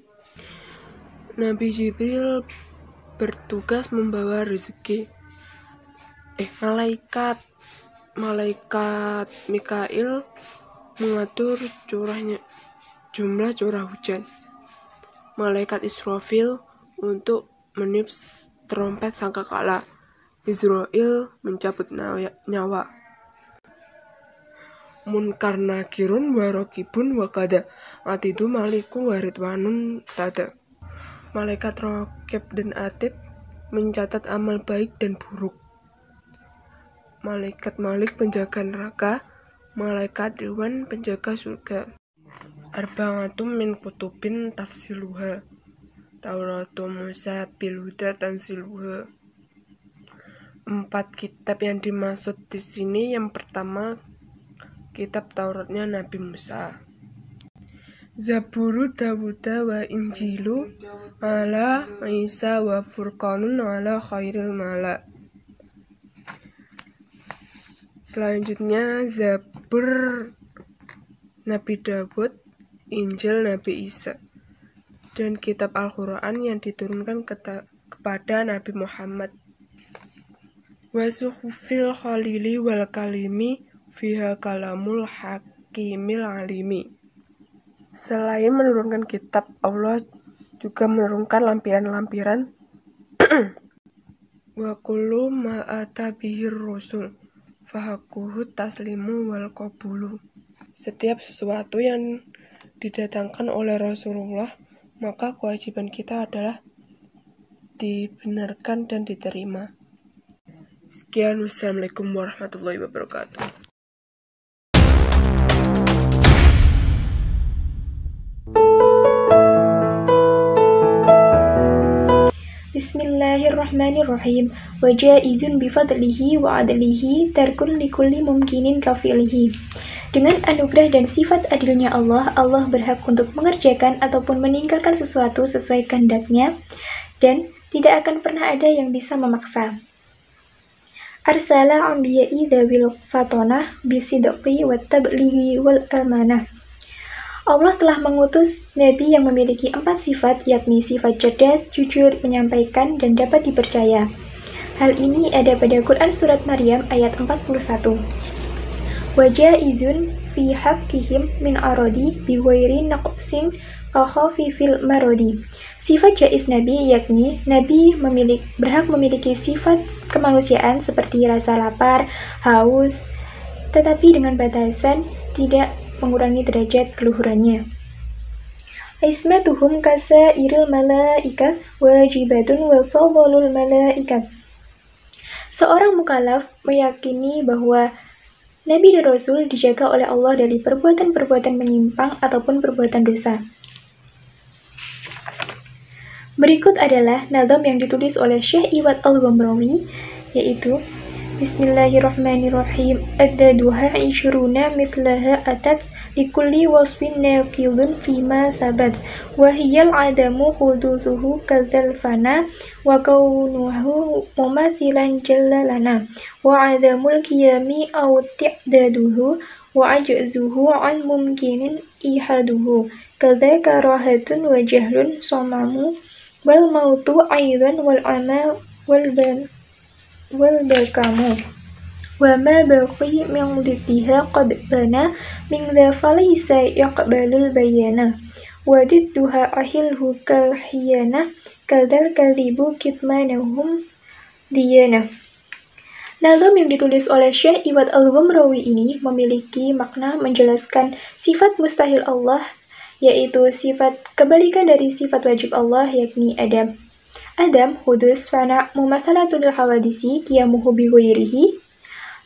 Nabi Jibril bertugas membawa rezeki. Malaikat Mikail mengatur jumlah curah hujan. Malaikat Israfil untuk meniup trompet sangkakala. Israil mencabut nyawa. Munkar nakirun wa raqibun wa kada atidu maliku wa ridwanun tada. Malaikat Raqib dan Atid mencatat amal baik dan buruk. Malaikat Malik penjaga neraka, malaikat Ridwan penjaga surga. Arba'atum min kutubin tafsiluha, Tauratu Musa bil huda tansiluha. 4 kitab yang dimaksud di sini. Yang pertama kitab Tauratnya Nabi Musa, Zaburu Dawuda wa Injilu ala Isa wa Furqanun ala khairil mala. Selanjutnya Zabur Nabi Dawud, Injil Nabi Isa, dan kitab Al-Quran yang diturunkan kepada Nabi Muhammad. Wa suhufil khalili wal kalimi fiha kalamul hakimil alimi. Selain menurunkan kitab, Allah juga menurunkan lampiran-lampiran wa kullu ma ata bihir rasul fahaquhu taslimu wal qabulu. Setiap sesuatu yang didatangkan oleh Rasulullah, maka kewajiban kita adalah dibenarkan dan diterima. Sekian, wassalamualaikum warahmatullahi wabarakatuh. Bismillahirrahmanirrahim. Wa jaizun bifadlihi wa adlihi tarkun likulli mumkinin kafilihi. Dengan anugerah dan sifat adilnya Allah, Allah berhak untuk mengerjakan ataupun meninggalkan sesuatu sesuai kehendaknya, dan tidak akan pernah ada yang bisa memaksa. Arsala anbiya'i dzawil fatonah bisidqi wat tablighi wal amanah. Allah telah mengutus Nabi yang memiliki 4 sifat, yakni sifat cerdas, jujur, menyampaikan, dan dapat dipercaya. Hal ini ada pada Quran Surat Maryam ayat 41. Wajaizun fi haqqihim min aradi bi ghairi naqsin ka khafifil maradi. Sifat jaiz Nabi yakni Nabi berhak memiliki sifat kemanusiaan seperti rasa lapar, haus, tetapi dengan batasan tidak mengurangi derajat keluhurannya. Ismatuhum kasairil malaika wajibatun wa fadlul malaikat. Seorang mukallaf meyakini bahwa Nabi dan Rasul dijaga oleh Allah dari perbuatan-perbuatan menyimpang ataupun perbuatan dosa. Berikut adalah nazam yang ditulis oleh Syekh Iwad Al-Ghamrawi, yaitu Bismillahirrahmanirrahim. Ad-daduha ishruna mithlaha atat likulli wasfin naqidun fima sabat wa hiyal adamu hudusuhu kadzal fana wa kaunuhu mumathilan jalla lana wa adamul qiyami aw ti'daduhu wa ajzuhu an mumkinin ihaduhu kadza karahatun wa jahlun somamu wal mautu aidan wal ama wal bakamu wa ma baqi min diddiha qad bana min dha falaysa yaqbalul bayana wa didduha ahilhu kal hiyana kadzal kadhibu kitmanahum diyana. Nazam yang ditulis oleh Syekh Iwad Al-Ghamrawi ini memiliki makna menjelaskan sifat mustahil Allah, yaitu sifat kebalikan dari sifat wajib Allah, yakni Adam. Adam, hudus, fana, mumathalatul hawadisi, kiamuhu bi ghairihi,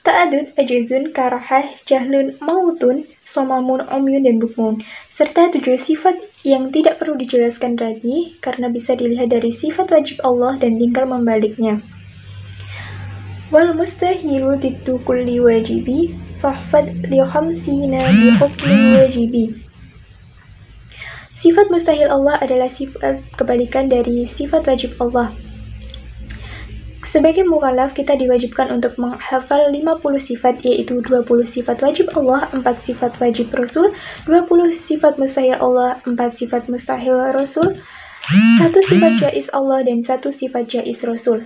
ta'adud, ajazun, karahah, jahlun, mautun, somamun, umyun, dan bukmun, serta 7 sifat yang tidak perlu dijelaskan lagi karena bisa dilihat dari sifat wajib Allah dan tinggal membaliknya. Wal mustahilu diddu kulli wajibi, fahfad li khamsina bi hukmin wajibi. Sifat mustahil Allah adalah sifat kebalikan dari sifat wajib Allah. Sebagai mukallaf, kita diwajibkan untuk menghafal 50 sifat, yaitu 20 sifat wajib Allah, 4 sifat wajib Rasul, 20 sifat mustahil Allah, 4 sifat mustahil Rasul, 1 sifat jaiz Allah, dan 1 sifat jaiz Rasul.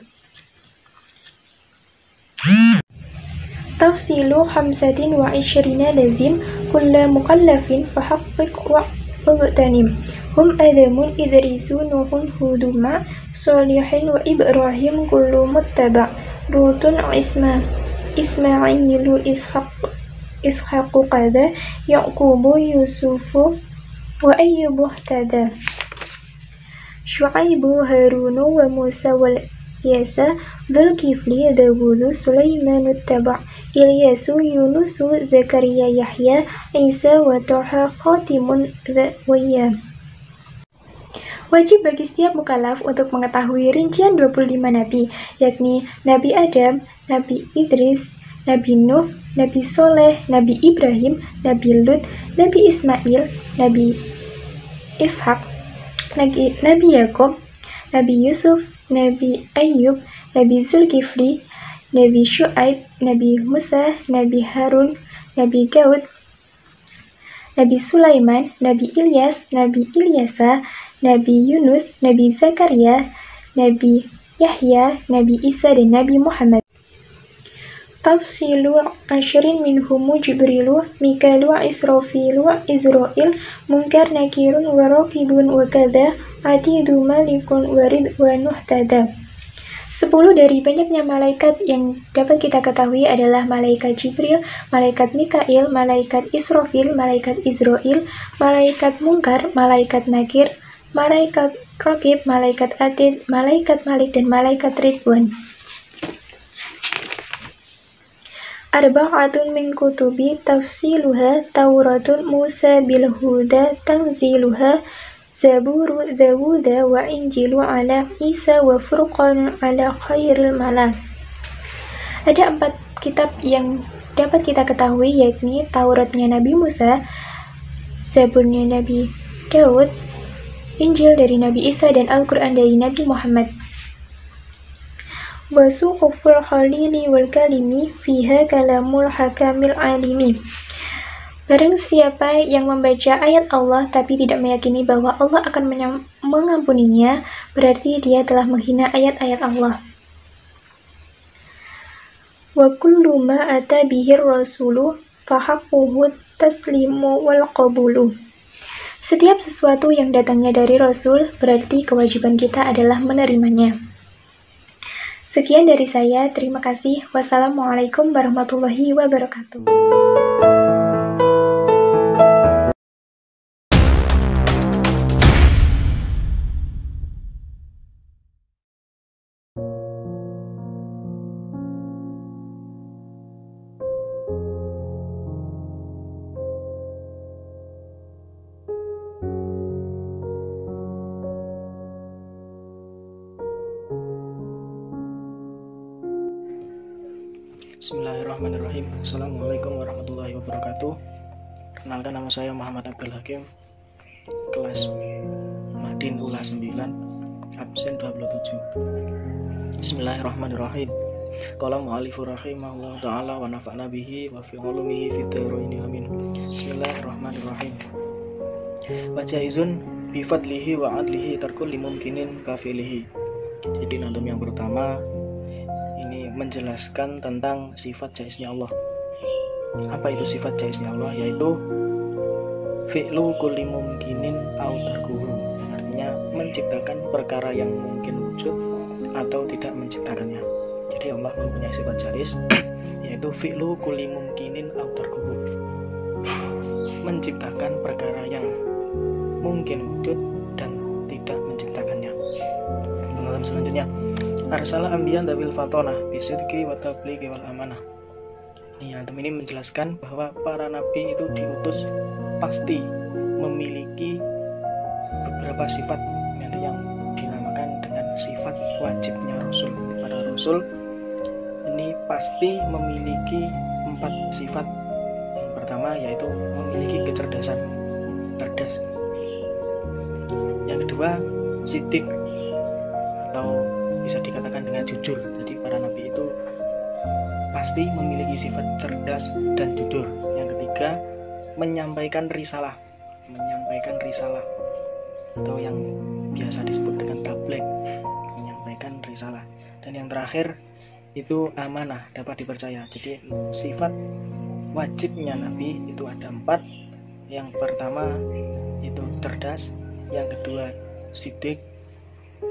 Tafsilu khamsatin wa ishrina lazim kulla mukallafin fahaqqiq wa Ugtanim hum adamun idrisu nuhun huduma solihin wa ibrahim kullu muttaba rutun ismailu ishaqu qada yaqubu yusufu wa ayyubu tada syu'aibu harunu wa musa wal Yasa, Dzulkifli, Dawudu, Sulaimanu taba' Ilyasu, Yunusu, Zakaria, Yahya, Isa, wa Toha, Khotimun, Wiyya. Wajib bagi setiap mukallaf untuk mengetahui rincian 25 nabi, yakni Nabi Adam, Nabi Idris, Nabi Nuh, Nabi Soleh, Nabi Ibrahim, Nabi Lut, Nabi Ismail, Nabi Ishak, Nabi Yakub, Nabi Yusuf, Nabi Ayyub, Nabi Zulkifli, Nabi Syu'aib, Nabi Musa, Nabi Harun, Nabi Daud, Nabi Sulaiman, Nabi Ilyas, Nabi Ilyasa, Nabi Yunus, Nabi Zakaria, Nabi Yahya, Nabi Isa, dan Nabi Muhammad. Tafsilu ashrin minhumu Jibrilu, Mikalu, Israfilu, Izrail, Munkar, Nakirun, wa Raqibun, wa kadha Atidu, Malikun, wa Ridwanuh tada. 10 dari banyaknya malaikat yang dapat kita ketahui adalah malaikat Jibril, malaikat Mikail, malaikat Israfil, malaikat Izrail, malaikat Munkar, malaikat Nakir, malaikat Raqib, malaikat Atid, malaikat Malik, dan malaikat Ridwan. Arba'atun min kutubi tafsiluha Tauratun Musa bil huda tanziluha Zaburu Dawuda wa Injilu ala Isa wa Furqan ala khairil malal. Ada 4 kitab yang dapat kita ketahui, yakni Tauratnya Nabi Musa, Zaburnya Nabi Daud, Injil dari Nabi Isa, dan Al-Quran dari Nabi Muhammad. Wa suhuful khalili wal kalimi fiha kalamul hakamil alimi. Barang siapa yang membaca ayat Allah tapi tidak meyakini bahwa Allah akan mengampuninya, berarti dia telah menghina ayat-ayat Allah. Wa kullu ma ata bihir rasulu fahaqquhu taslimu wal qabulu. Setiap sesuatu yang datangnya dari Rasul, berarti kewajiban kita adalah menerimanya. Sekian dari saya, terima kasih. Wassalamualaikum warahmatullahi wabarakatuh. Bismillahirrahmanirrahim. Assalamualaikum warahmatullahi wabarakatuh. Perkenalkan, nama saya Muhammad Abdul Hakim, kelas Madin Ula 9, absen 27. Bismillahirrahmanirrahim. Qala mu'allifur rahimahullah ta'ala wa nafa'na bihi wa fi ulumihi fid dharain amin. Bismillahirrahmanirrahim. Wa jaizun bi fadlihi wa adlihi tarkul limumkinin kafilihi. Jadi nantum yang pertama ini menjelaskan tentang sifat jaiznya Allah. Apa itu sifat jaiznya Allah? Yaitu fi'lu kulli mumkinin au tarkuhu, yang artinya menciptakan perkara yang mungkin wujud atau tidak menciptakannya. Jadi Allah mempunyai sifat jaiz, yaitu fi'lu kulli mumkinin au tarkuhu, menciptakan perkara yang mungkin wujud dan tidak menciptakannya. Dalam selanjutnya, arsala anbiya dabil fatonah bisidqi wa tablighi wal amanah. Ini menjelaskan bahwa para nabi itu diutus pasti memiliki beberapa sifat yang dinamakan dengan sifat wajibnya Rasul. Para Rasul ini pasti memiliki 4 sifat. Yang pertama yaitu memiliki kecerdasan, cerdas. Yang kedua, siddiq atau bisa dikatakan dengan jujur. Jadi para nabi itu pasti memiliki sifat cerdas dan jujur. Yang ketiga, menyampaikan risalah atau yang biasa disebut dengan tabligh, menyampaikan risalah. Dan yang terakhir itu amanah, dapat dipercaya. Jadi sifat wajibnya nabi itu ada 4. Yang pertama itu cerdas, yang kedua siddiq,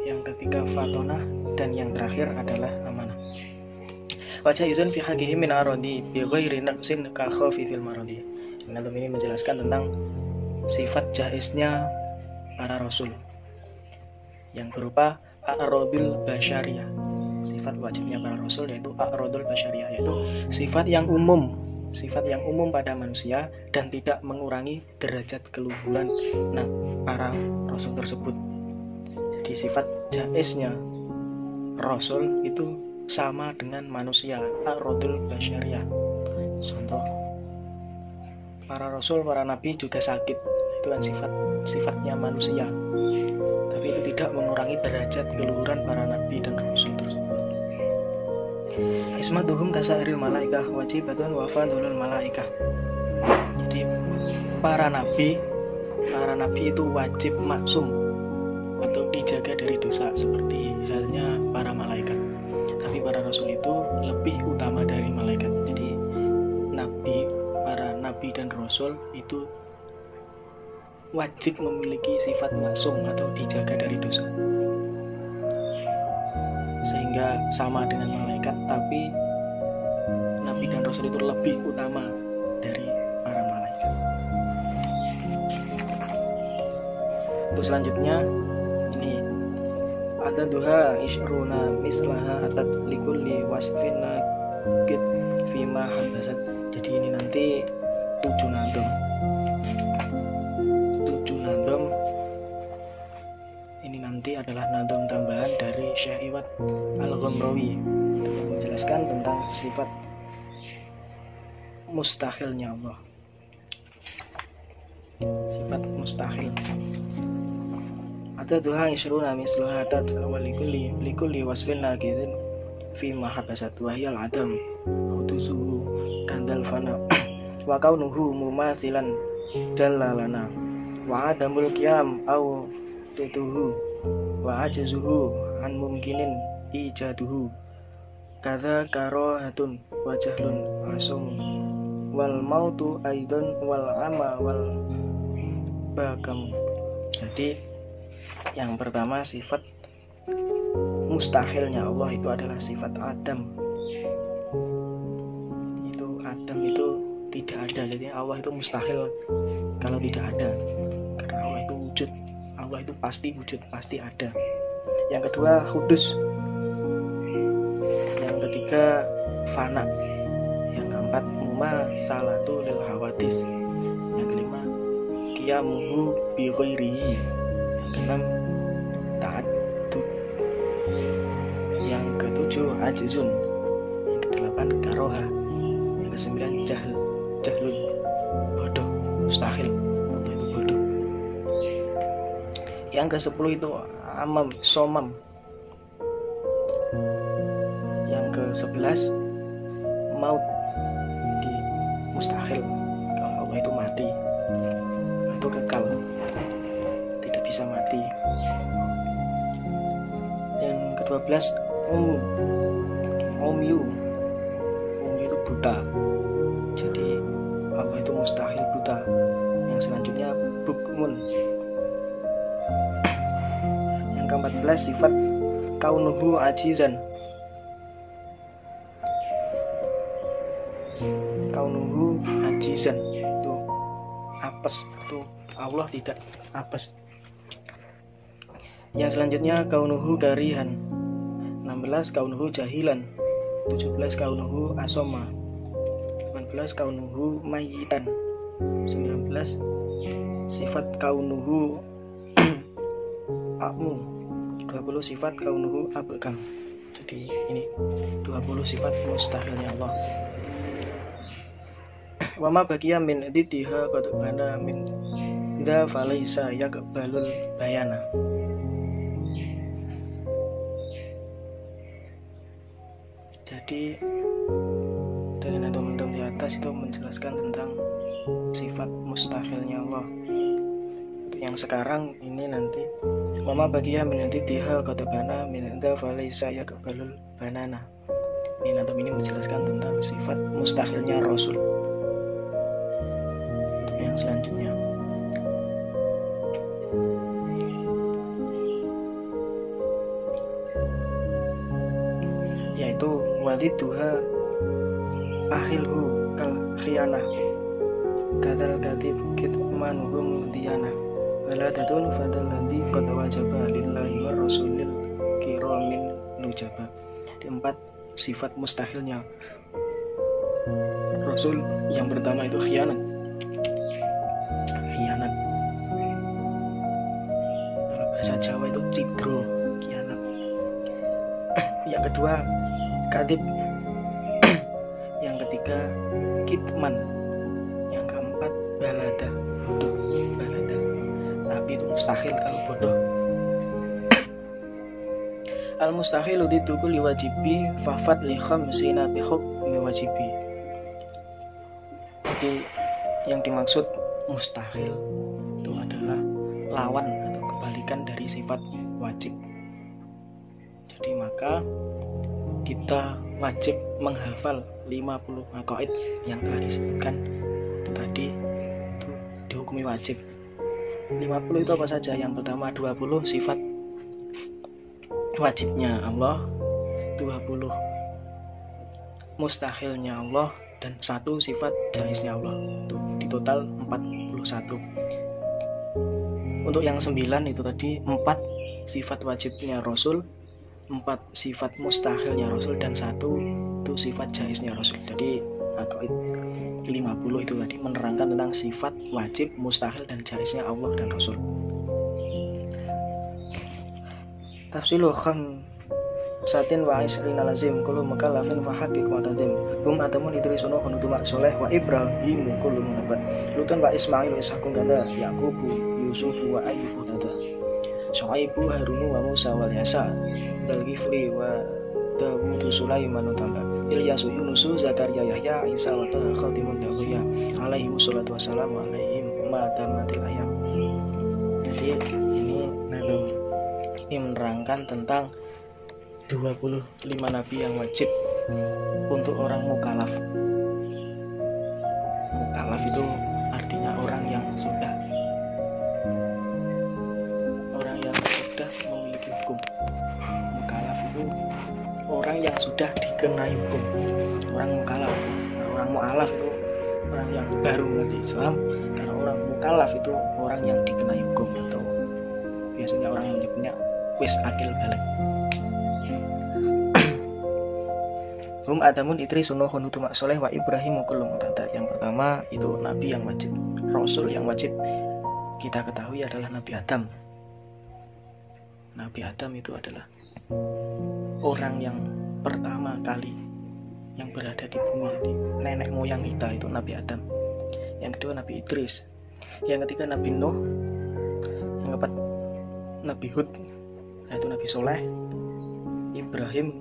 yang ketiga fatonah, dan yang terakhir adalah amanah. Wa jaizun fi haqqihi min aradi bi ghairi naqsin ka khafifil maradi. Nantum ini menjelaskan tentang sifat jaiznya para rasul yang berupa a'radul basyariyah. Sifat wajibnya para rasul yaitu a'radul basyariyah, yaitu sifat yang umum pada manusia dan tidak mengurangi derajat keluhuran para rasul tersebut. Jadi sifat jaiznya Rasul itu sama dengan manusia, a'radul basyariyah. Contoh, para Rasul, para Nabi juga sakit. Itu kan sifatnya manusia, tapi itu tidak mengurangi derajat keluhuran para Nabi dan Rasul tersebut. Ismatuhum kasairil malaikah wajibatun wa fadlul malaikah. Jadi para Nabi itu wajib maksum atau dijaga dari dosa seperti halnya para malaikat. Tapi para rasul itu lebih utama dari malaikat. Jadi para nabi dan rasul itu wajib memiliki sifat maksum atau dijaga dari dosa, sehingga sama dengan malaikat, tapi nabi dan rasul itu lebih utama dari para malaikat. Untuk selanjutnya ini ada duha isyruna mislaha atat likulli wasfin naqid fima habasat. Jadi ini nanti 7 nadom ini nanti adalah nadom tambahan dari Syekh Iwad Al-Ghamrawi yang menjelaskan tentang sifat mustahilnya Allah. Sifat mustahil. Ada duha isyruna mislaha atat likulli wasfin naqid fi mahabbasat wa hiya al-adam hudusuhu kandal fana wa kaunuhu mumathilan dalalana wa adamul qiyam au tituhu wa ajzuhu an mumkinin ijaduhu kadza karahatun wa jahlun asum wal mautu aidan wal ama wal bakam. Jadi yang pertama, sifat mustahilnya Allah itu adalah sifat Adam. Adam itu tidak ada. Jadi Allah itu mustahil kalau tidak ada, karena Allah itu wujud. Allah itu pasti wujud, pasti ada. Yang kedua, hudus. Yang ketiga, fana. Yang keempat, mumasalatu lil hawadis. Yang kelima, qiyamuhu bi ghairihi. Yang keenam, ta'addud. Yang ketujuh, ajzun. Yang kedelapan, ke-8 karoha, yang ke-9 jahlun, bodoh, mustahil, Allah itu bodoh. Yang ke-10 itu amam, somam. Yang ke-11 maut, di mustahil, kalau Allah itu mati, itu kekal, tidak bisa mati. Yang ke-12 omyu itu buta, jadi Allah itu mustahil buta. Yang selanjutnya bukmun. Yang ke-14 sifat kaunuhu ajizan, kaunuhu ajizan itu apes, itu Allah tidak apes. Yang selanjutnya kaunuhu karihan, 16 kaunuhu jahilan, 17 kaunuhu asoma, 18 kaunuhu mayitan, 19 sifat kaunuhu akmu, 20 sifat kaunuhu abekam. Jadi ini 20 sifat mustahilnya Allah. Wa ma baqiya min diddiha qad bana min dza falaisa yaqbalul bayana. Jadi dari nada-nada di atas itu menjelaskan tentang sifat mustahilnya Allah. Untuk yang sekarang ini nanti mama bagian menanti diha kata bana minta falaisa yaqbalul banana. Ini nanti ini menjelaskan tentang sifat mustahilnya Rasul. Untuk yang selanjutnya yaitu wadiduha ahilhu kal khiyanah kadal kadib kitmanuhum diyanah waladatun fadal ladhi qad wajaba lillahi wa rasulil kiramin nujaba. Di 4 sifat mustahilnya Rasul. Yang pertama itu khianat. Kalau bahasa Jawa itu cidro, khianat. Yang kedua kadib. Yang ketiga kitman. Yang keempat balada, bodoh, balada. Nabi itu mustahil kalau bodoh. Al mustahilu dituku liwajibi fafat li khamsina bihukmi wajibi. Jadi yang dimaksud mustahil itu adalah lawan atau kebalikan dari sifat wajib. Jadi maka kita wajib menghafal 50 maqaid yang telah disebutkan itu tadi, itu dihukumi wajib. 50 itu apa saja? Yang pertama 20 sifat wajibnya Allah, 20 mustahilnya Allah, dan 1 sifat jaiznya Allah. Itu di total 41. Untuk yang 9 itu tadi 4 sifat wajibnya Rasul, 4 sifat mustahilnya Rasul, dan 1 itu sifat jaiznya Rasul. Jadi 50 itu tadi menerangkan tentang sifat wajib, mustahil, dan jaiznya Allah dan Rasul. Tafsilu khamsatin wa isrina lazim kullu mukallafin fa haqiq wa tazim hum atamun idrisunu khunutu soleh wa ibrahim kullu munabat lutan wa ismail wa ishaqun ganda yaqubu yusufu wa ayyubu tada syuaibu harunu wa musa wal yasa dzalghifli wa dawudu sulaiman tamba ilyasu yunusu zakaria yahya isa wa taha khatimun dawiya alaihi wassalatu wassalamu alaihim ma tamatil ayam. Jadi ini menerangkan tentang 25 nabi yang wajib untuk orang mukallaf. Mukallaf itu artinya orang yang sudah memiliki hukum. Mukallaf itu orang yang sudah dikenai hukum. Orang mukallaf, orang mu'alaf itu orang yang baru mengerti Islam. Karena orang mukallaf itu orang yang dikenai hukum, atau biasanya orang menyebutnya wis akil balik. Hum adamun itri sunuhun utuma soleh wa ibrahim kulum tanda. Yang pertama itu nabi yang wajib, rasul yang wajib kita ketahui adalah Nabi Adam. Nabi Adam itu adalah orang yang pertama kali yang berada di bumi. Jadi nenek moyang kita itu Nabi Adam. Yang kedua Nabi Idris. Yang ketiga Nabi Nuh. Yang keempat Nabi Hud, yaitu Nabi Soleh, Ibrahim,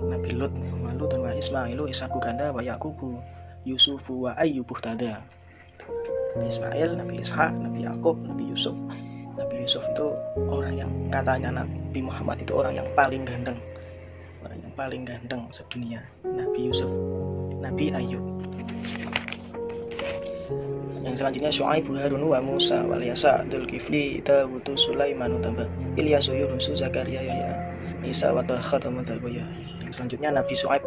Nabi Lut, Walut dan wa Ismailu, Isaku Ganda, wa Yakubu, Yusufu wa Ayyubuh tada. Nabi Ismail, Nabi Ishak, Nabi Yakub, Nabi Yusuf. Nabi Yusuf itu orang yang katanya Nabi Muhammad itu orang yang paling ganteng, orang yang paling ganteng sedunia. Nabi Yusuf, Nabi Ayub. Yang selanjutnya Syuaib, Harun wa Musa wa Ilyasa, Dzulkifli, Dawud, Sulaiman, Utbah, Ilyas, Yunus, Zakaria, Yahya, Isa wa Taha. Yang selanjutnya Nabi Syuaib,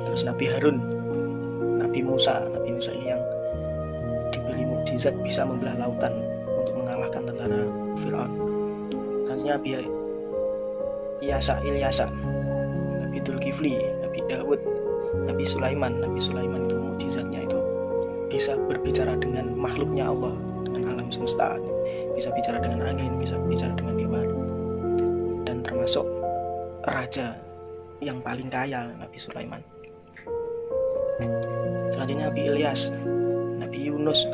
terus Nabi Harun, Nabi Musa. Nabi Musa ini yang diberi mukjizat bisa membelah lautan untuk mengalahkan tentara Fir'aun. Selanjutnya Nabi Ilyasa, Nabi Dzulkifli, Nabi Dawud, Nabi Sulaiman. Nabi Sulaiman itu mukjizatnya itu bisa berbicara dengan makhluknya Allah, dengan alam semesta, bisa bicara dengan angin, bisa bicara dengan dewa, dan termasuk raja yang paling kaya, Nabi Sulaiman. Selanjutnya Nabi Ilyas, Nabi Yunus.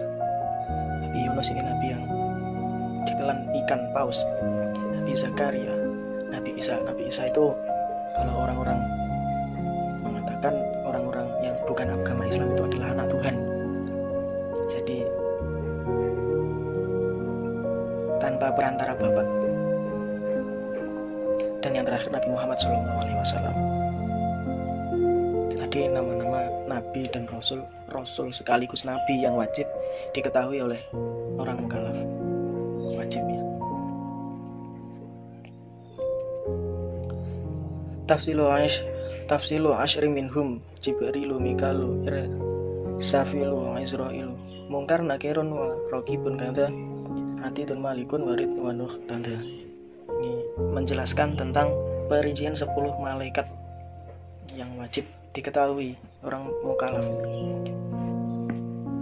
Nabi Yunus ini nabi yang ditelan ikan paus. Nabi Zakaria, Nabi Isa. Nabi Isa itu kalau orang-orang mengatakan orang-orang yang bukan agama Islam itu adalah anak Tuhan. Jadi tanpa perantara bapak. Dan yang terakhir Nabi Muhammad SAW. Tadi nama-nama Nabi dan Rasul sekaligus Nabi yang wajib diketahui oleh orang mukallaf. Wajib ya. Tafsilu asyri minhum Jibrilu Mikalu Safilu Israilu Mungkar nakirun wa raqibun kanda Atidun malikun warid wa nuh tanda. Ini menjelaskan tentang perincian 10 malaikat yang wajib diketahui orang mukallaf.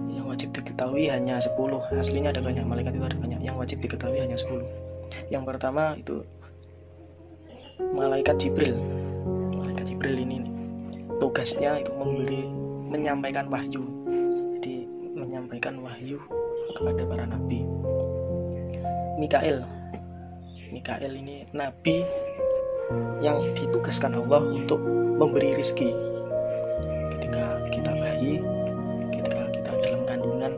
Yang wajib diketahui hanya 10. Aslinya ada banyak, malaikat itu ada banyak. Yang wajib diketahui hanya 10. Yang pertama itu malaikat Jibril. Malaikat Jibril ini tugasnya itu menyampaikan wahyu. Jadi menyampaikan wahyu kepada para nabi. Mikail ini nabi yang ditugaskan Allah untuk memberi rizki. Ketika kita bayi, ketika kita dalam kandungan,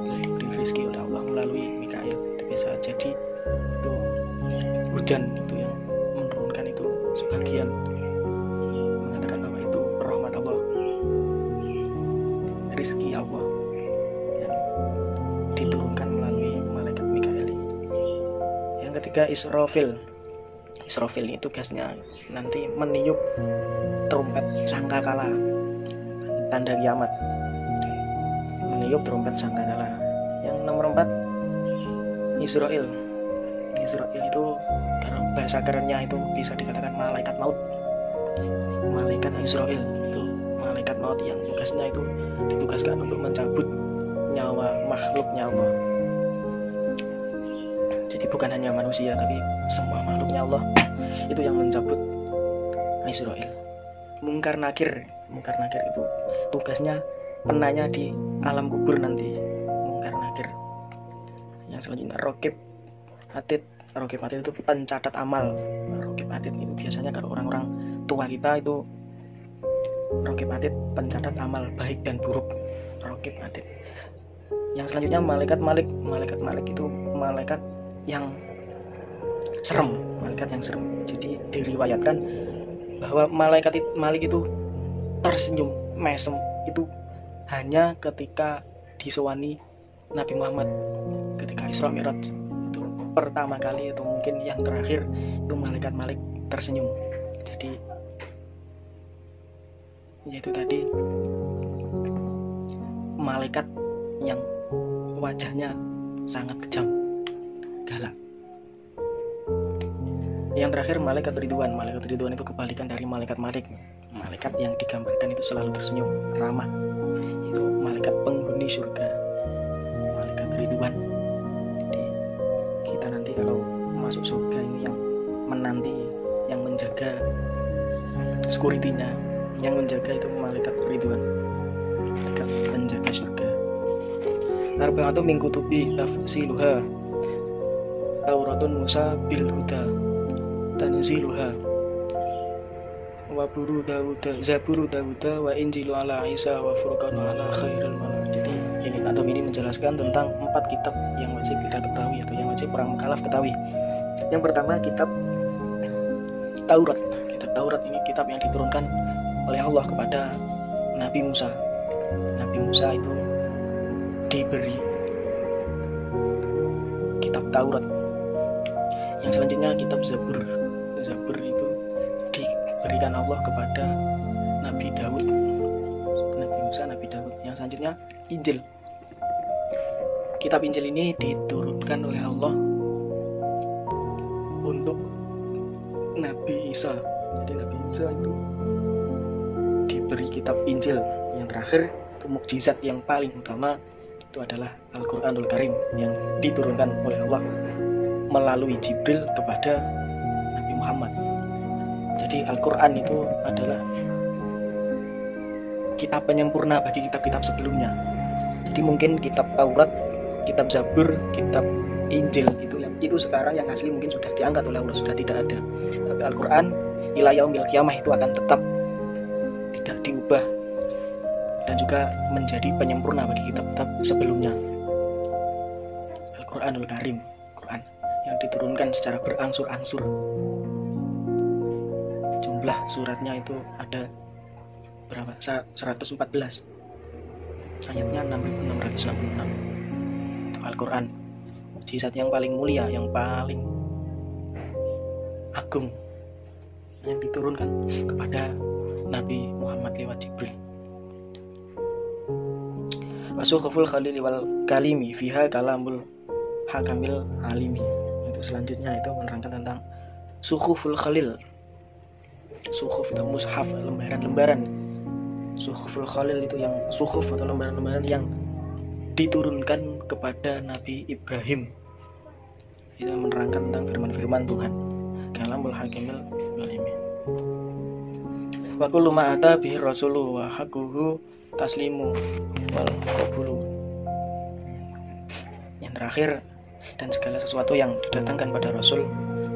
kita diberi rizki oleh Allah melalui Mikail. Itu bisa jadi itu hujan itu yang menurunkan itu sebagian, mengatakan bahwa itu rahmat Allah, rizki Allah yang diturunkan melalui malaikat Mikail. Yang ketiga Israfil ini tugasnya nanti meniup trompet sangkakala, tanda kiamat. Meniup trompet sangkakala. Yang nomor 4 Israel itu bahasa kerennya itu bisa dikatakan malaikat maut. Malaikat Israel itu malaikat maut yang tugasnya itu ditugaskan untuk mencabut nyawa makhluknya Allah. Jadi bukan hanya manusia tapi semua makhluknya Allah itu yang mencabut Israel. Mungkar nakir itu tugasnya penanya di alam kubur nanti. Mungkar nakir. Yang selanjutnya Raqib Atid itu pencatat amal. Raqib Atid itu biasanya kalau orang-orang tua kita itu Raqib Atid pencatat amal baik dan buruk. Raqib Atid. Yang selanjutnya malaikat Malik itu malaikat yang serem. Jadi diriwayatkan bahwa malaikat Malik itu tersenyum mesem itu hanya ketika disowani Nabi Muhammad ketika Isra Mi'raj itu pertama kali, atau mungkin yang terakhir itu malaikat Malik tersenyum. Jadi yaitu tadi malaikat yang wajahnya sangat kejam, galak. Yang terakhir malaikat Ridwan itu kebalikan dari malaikat Malik. Malaikat yang digambarkan itu selalu tersenyum, ramah. Itu malaikat penghuni surga, malaikat Ridwan. Jadi kita nanti kalau masuk surga ini yang menanti, yang menjaga security-nya, yang menjaga itu malaikat Ridwan, malaikat penjaga surga. Arba'atun min kutubi tafsiluha Tauratun Musa bil huda tanziluha wa buru Dawuda Zaburu Dawuda wa Injilu ala Isa wa Furqanu ala khairil malak. Jadi ini menjelaskan tentang 4 kitab yang wajib kita ketahui atau yang wajib orang mukallaf ketahui. Yang pertama kitab Taurat. Kitab Taurat ini kitab yang diturunkan oleh Allah kepada Nabi Musa. Nabi Musa itu diberi kitab Taurat. Yang selanjutnya kitab Zabur. Zabur itu diberikan Allah kepada Nabi Daud. Nabi Musa, Nabi Daud. Yang selanjutnya Injil. Kitab Injil ini diturunkan oleh Allah untuk Nabi Isa. Jadi Nabi Isa itu diberi kitab Injil. Yang terakhir itu mukjizat yang paling utama itu adalah Al-Quranul Karim yang diturunkan oleh Allah melalui Jibril kepada Nabi Muhammad. Jadi Al-Quran itu adalah kitab penyempurna bagi kitab-kitab sebelumnya. Jadi mungkin kitab Taurat, kitab Zabur, kitab Injil itu sekarang yang asli mungkin sudah diangkat oleh Allah, sudah tidak ada. Tapi Al-Quran ila yaumil qiyamah itu akan tetap tidak diubah dan juga menjadi penyempurna bagi kitab-kitab sebelumnya. Al-Quranul Karim, Quran yang diturunkan secara berangsur-angsur. Jumlah suratnya itu ada berapa? 114. Ayatnya 6666. Itu Al-Quran, mukjizat yang paling mulia, yang paling agung yang diturunkan kepada Nabi Muhammad lewat Jibril. Wasukhuful khalili wal kalimi fiha kalamul hakamil alimi. Itu selanjutnya itu menerangkan tentang sukhuful khalil. Sukhuf itu mushaf, lembaran-lembaran. Sukhuful khalil itu yang sukhuf atau lembaran-lembaran yang diturunkan kepada Nabi Ibrahim. Itu menerangkan tentang firman-firman Tuhan. Kalamul hakimil alimi. Wa kullu ma ata bihi rasulu wa haquhu taslimu wal qabulu. Yang terakhir, dan segala sesuatu yang didatangkan pada Rasul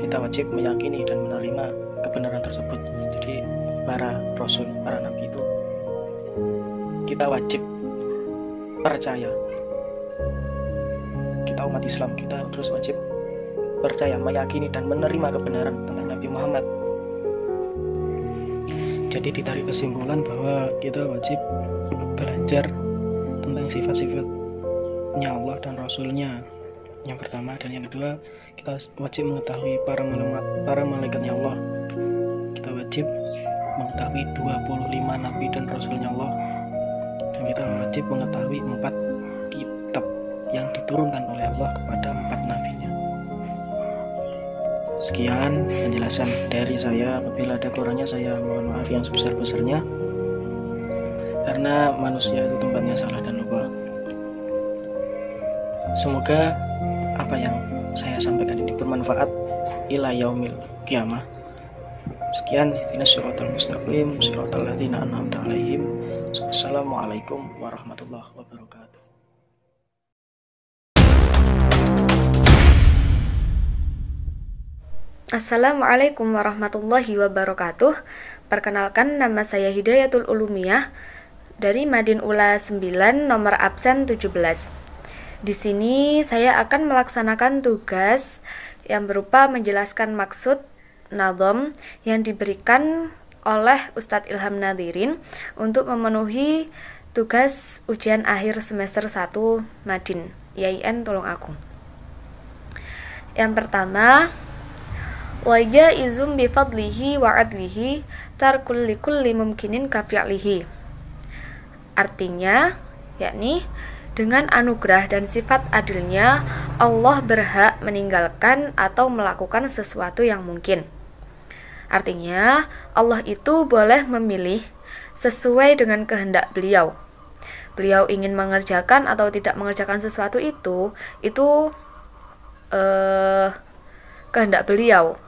kita wajib meyakini dan menerima kebenaran tersebut. Jadi para Rasul, para Nabi itu kita wajib percaya. Kita umat Islam, kita terus wajib percaya, meyakini dan menerima kebenaran tentang Nabi Muhammad. Jadi ditarik kesimpulan bahwa kita wajib belajar tentang sifat-sifatnya Allah dan Rasulnya yang pertama, dan yang kedua kita wajib mengetahui para malaikatnya Allah. Kita wajib mengetahui 25 Nabi dan Rasulnya Allah, dan kita wajib mengetahui 4 kitab yang diturunkan oleh Allah kepada 4 nabinya. Sekian penjelasan dari saya. Apabila ada kurangnya saya mohon maaf yang sebesar-besarnya, karena manusia itu tempatnya salah dan lupa. Semoga apa yang saya sampaikan ini bermanfaat ila yaumil qiyamah. Sekian, ihdinas siratal mustaqim, siratal ladzina an'amta 'alaihim. Wassalamualaikum warahmatullahi wabarakatuh. Assalamualaikum warahmatullahi wabarakatuh. Perkenalkan, nama saya Hidayatul Ulumiyah dari Madin Ula 9 nomor absen 17. Di sini saya akan melaksanakan tugas yang berupa menjelaskan maksud nadham yang diberikan oleh Ustadz Ilham Nadhirin untuk memenuhi tugas ujian akhir semester 1 Madin IAIN Tulungagung. Yang pertama, wa jaizum bi fadlihi wa adlihi tarkul likulli mumkinin ka fi'lihi. Artinya, yakni dengan anugerah dan sifat adilnya Allah berhak meninggalkan atau melakukan sesuatu yang mungkin. Artinya, Allah itu boleh memilih sesuai dengan kehendak beliau. Beliau ingin mengerjakan atau tidak mengerjakan sesuatu itu kehendak beliau.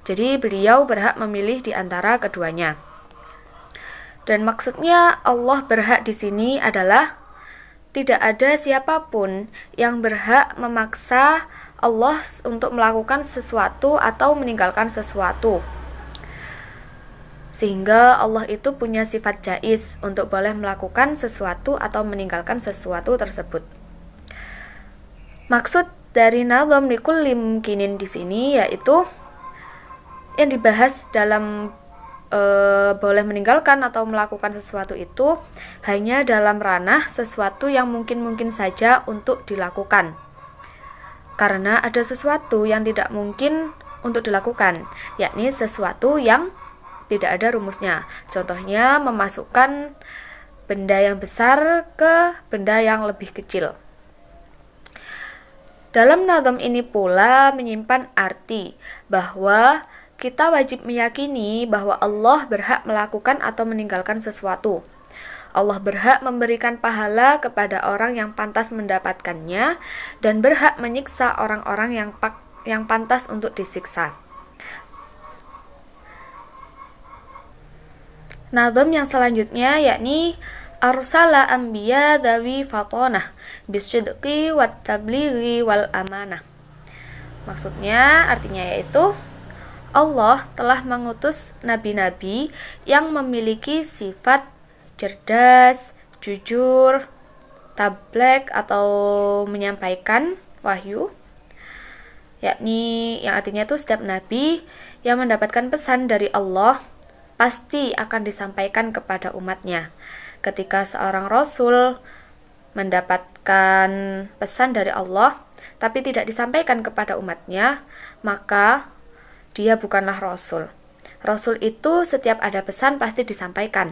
Jadi beliau berhak memilih di antara keduanya. Dan maksudnya Allah berhak di sini adalah tidak ada siapapun yang berhak memaksa Allah untuk melakukan sesuatu atau meninggalkan sesuatu. Sehingga Allah itu punya sifat jaiz untuk boleh melakukan sesuatu atau meninggalkan sesuatu tersebut. Maksud dari nazam likulli mumkinin di sini yaitu yang dibahas dalam boleh meninggalkan atau melakukan sesuatu itu hanya dalam ranah sesuatu yang mungkin-mungkin saja untuk dilakukan. Karena ada sesuatu yang tidak mungkin untuk dilakukan, yakni sesuatu yang tidak ada rumusnya. Contohnya memasukkan benda yang besar ke benda yang lebih kecil. Dalam nazam ini pula menyimpan arti bahwa kita wajib meyakini bahwa Allah berhak melakukan atau meninggalkan sesuatu. Allah berhak memberikan pahala kepada orang yang pantas mendapatkannya dan berhak menyiksa orang-orang yang pantas untuk disiksa. Nazam yang selanjutnya yakni arsala anbiya dawi fatonah bisidqi wat tablighi wal amanah. Maksudnya artinya yaitu Allah telah mengutus nabi-nabi yang memiliki sifat cerdas, jujur, tabligh atau menyampaikan wahyu, yakni yang artinya itu setiap nabi yang mendapatkan pesan dari Allah pasti akan disampaikan kepada umatnya. Ketika seorang rasul mendapatkan pesan dari Allah tapi tidak disampaikan kepada umatnya, maka dia bukanlah rasul. Rasul itu setiap ada pesan pasti disampaikan.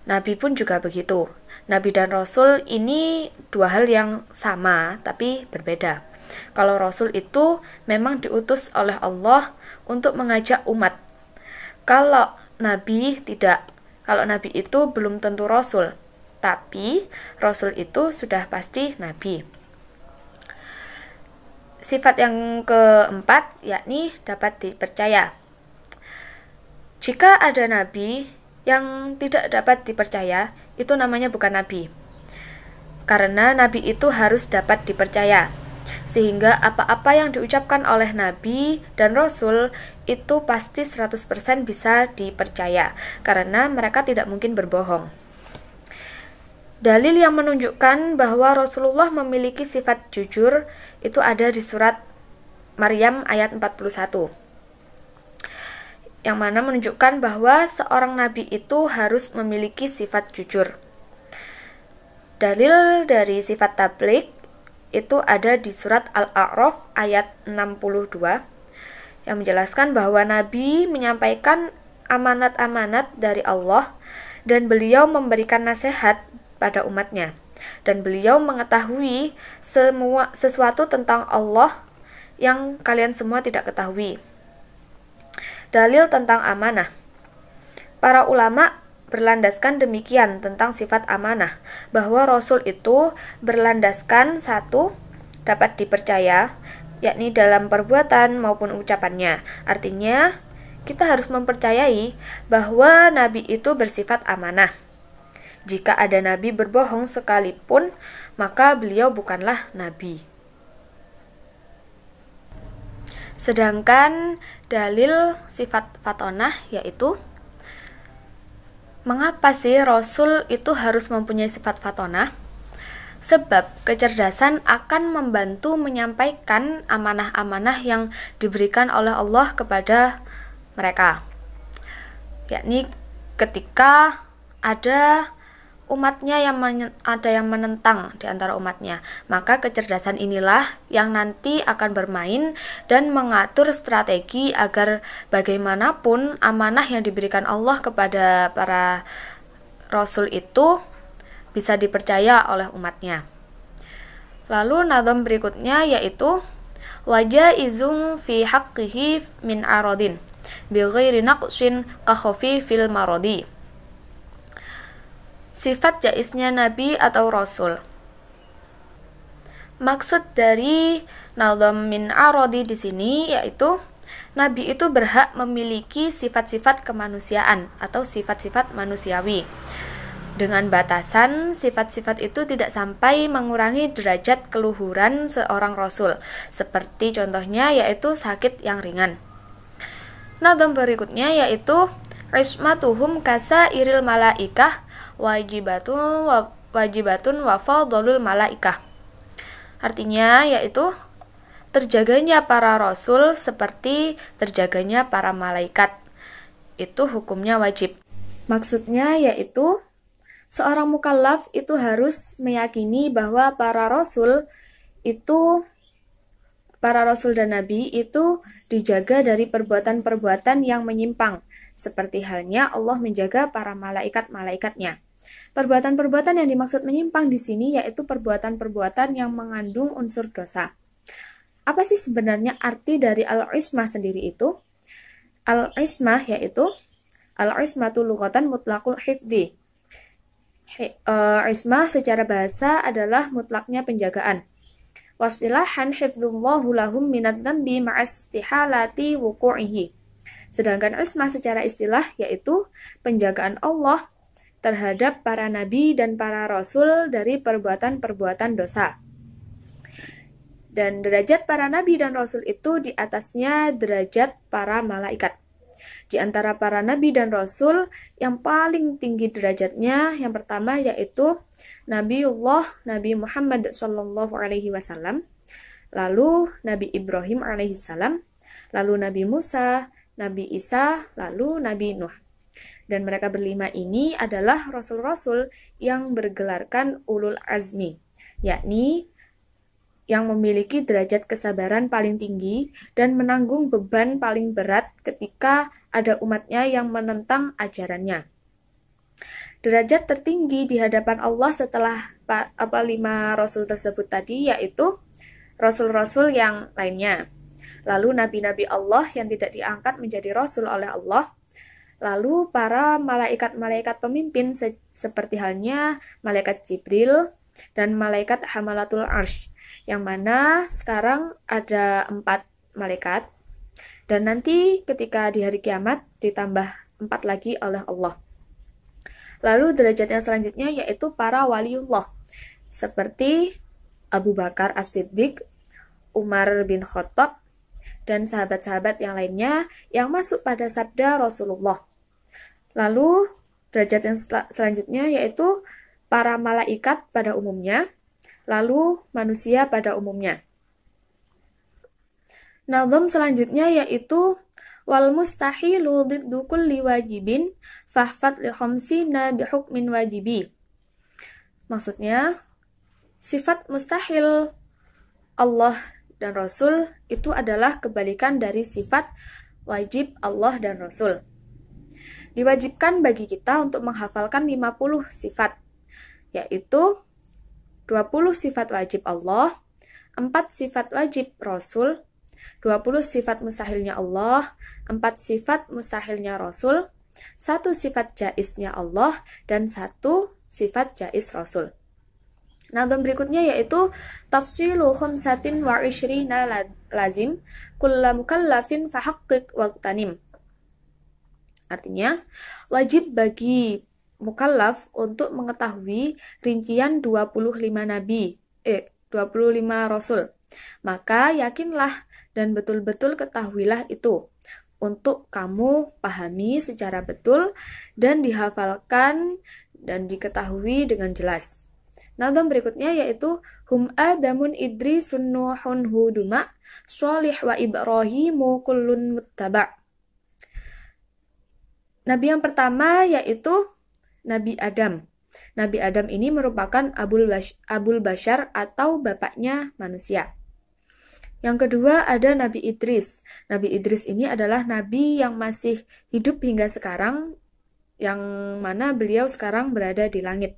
Nabi pun juga begitu. Nabi dan rasul ini dua hal yang sama tapi berbeda. Kalau rasul itu memang diutus oleh Allah untuk mengajak umat. Kalau nabi tidak. Kalau nabi itu belum tentu rasul, tapi rasul itu sudah pasti nabi. Sifat yang keempat yakni dapat dipercaya. Jika ada nabi yang tidak dapat dipercaya, itu namanya bukan nabi. Karena nabi itu harus dapat dipercaya. Sehingga apa-apa yang diucapkan oleh nabi dan rasul itu pasti 100% bisa dipercaya. Karena mereka tidak mungkin berbohong. Dalil yang menunjukkan bahwa Rasulullah memiliki sifat jujur itu ada di surat Maryam ayat 41. Yang mana menunjukkan bahwa seorang nabi itu harus memiliki sifat jujur. Dalil dari sifat tabligh itu ada di surat Al-A'raf ayat 62 yang menjelaskan bahwa nabi menyampaikan amanat-amanat dari Allah dan beliau memberikan nasihat pada umatnya, dan beliau mengetahui sesuatu tentang Allah yang kalian semua tidak ketahui. Dalil tentang amanah. Para ulama berlandaskan demikian tentang sifat amanah, bahwa Rasul itu berlandaskan satu, dapat dipercaya, yakni dalam perbuatan maupun ucapannya. Artinya, kita harus mempercayai bahwa Nabi itu bersifat amanah. Jika ada nabi berbohong sekalipun, maka beliau bukanlah nabi. Sedangkan dalil sifat fatonah yaitu, mengapa sih Rasul itu harus mempunyai sifat fatonah? Sebab kecerdasan akan membantu menyampaikan amanah-amanah yang diberikan oleh Allah kepada mereka. Yakni ketika ada umatnya ada yang menentang di antara umatnya, maka kecerdasan inilah yang nanti akan bermain dan mengatur strategi agar bagaimanapun amanah yang diberikan Allah kepada para rasul itu bisa dipercaya oleh umatnya. Lalu nazam berikutnya yaitu wajaizum fi haqqihi min aradin bi ghairi naqsin ka khafifil maradi. Sifat jaiznya nabi atau rasul. Maksud dari nazam min aradi di sini yaitu Nabi itu berhak memiliki sifat-sifat kemanusiaan atau sifat-sifat manusiawi. Dengan batasan, sifat-sifat itu tidak sampai mengurangi derajat keluhuran seorang rasul, seperti contohnya yaitu sakit yang ringan. Nazam berikutnya yaitu ismatuhum kasa iril malaikah wajibatun wa fadlul malaikah. Artinya yaitu terjaganya para rasul seperti terjaganya para malaikat. Itu hukumnya wajib. Maksudnya yaitu seorang mukallaf itu harus meyakini bahwa para rasul dan nabi itu dijaga dari perbuatan-perbuatan yang menyimpang, seperti halnya Allah menjaga para malaikat-malaikatnya. Perbuatan-perbuatan yang dimaksud menyimpang di sini yaitu perbuatan-perbuatan yang mengandung unsur dosa. Apa sih sebenarnya arti dari al-ismah sendiri itu? Al-ismah yaitu al-ismatu lughatan mutlaqul hifdzi. Ismah secara bahasa adalah mutlaknya penjagaan. Wasilahan hifdzullahu lahum minad dzambi ma'astihalati wuqu'ihi. Sedangkan ismah secara istilah yaitu penjagaan Allah terhadap para nabi dan para rasul dari perbuatan-perbuatan dosa. Dan derajat para nabi dan rasul itu di atasnya derajat para malaikat. Di antara para nabi dan rasul yang paling tinggi derajatnya yang pertama yaitu Nabiullah Nabi Muhammad SAW, lalu Nabi Ibrahim alaihissalam, lalu Nabi Musa, Nabi Isa, lalu Nabi Nuh. Dan mereka berlima ini adalah rasul-rasul yang bergelarkan ulul azmi, yakni yang memiliki derajat kesabaran paling tinggi dan menanggung beban paling berat ketika ada umatnya yang menentang ajarannya. Derajat tertinggi di hadapan Allah setelah 5 rasul tersebut tadi yaitu rasul-rasul yang lainnya. Lalu nabi-nabi Allah yang tidak diangkat menjadi rasul oleh Allah. Lalu para malaikat-malaikat pemimpin seperti halnya malaikat Jibril dan malaikat Hamalatul Arsy, yang mana sekarang ada 4 malaikat, dan nanti ketika di hari kiamat ditambah 4 lagi oleh Allah. Lalu derajat yang selanjutnya yaitu para waliullah, seperti Abu Bakar As-Siddiq, Umar bin Khattab, dan sahabat-sahabat yang lainnya yang masuk pada sabda Rasulullah. Lalu derajat yang selanjutnya yaitu para malaikat pada umumnya, lalu manusia pada umumnya. Nazam selanjutnya yaitu wal mustahilu diddu kulli wajibin fahfad li khamsina bihukmin wajibi. Maksudnya sifat mustahil Allah dan Rasul itu adalah kebalikan dari sifat wajib Allah dan Rasul. Diwajibkan bagi kita untuk menghafalkan 50 sifat, yaitu 20 sifat wajib Allah, 4 sifat wajib Rasul, 20 sifat mustahilnya Allah, 4 sifat mustahilnya Rasul, 1 sifat jaiznya Allah, dan 1 sifat jaiz Rasul. Nazam berikutnya yaitu tafsilu khamsatin wa ishrina lazim kulla mukallafin fahaqqiq waqtanim. Artinya, wajib bagi mukallaf untuk mengetahui rincian 25 rasul. Maka yakinlah dan betul-betul ketahuilah itu untuk kamu pahami secara betul dan dihafalkan dan diketahui dengan jelas. Nazam berikutnya yaitu hum adamun idrisun nuhun huduma sholih wa ibrahimu kullun muttaba'. Nabi yang pertama yaitu Nabi Adam. Nabi Adam ini merupakan Abul Bashar atau bapaknya manusia. Yang kedua ada Nabi Idris. Nabi Idris ini adalah nabi yang masih hidup hingga sekarang, yang mana beliau sekarang berada di langit.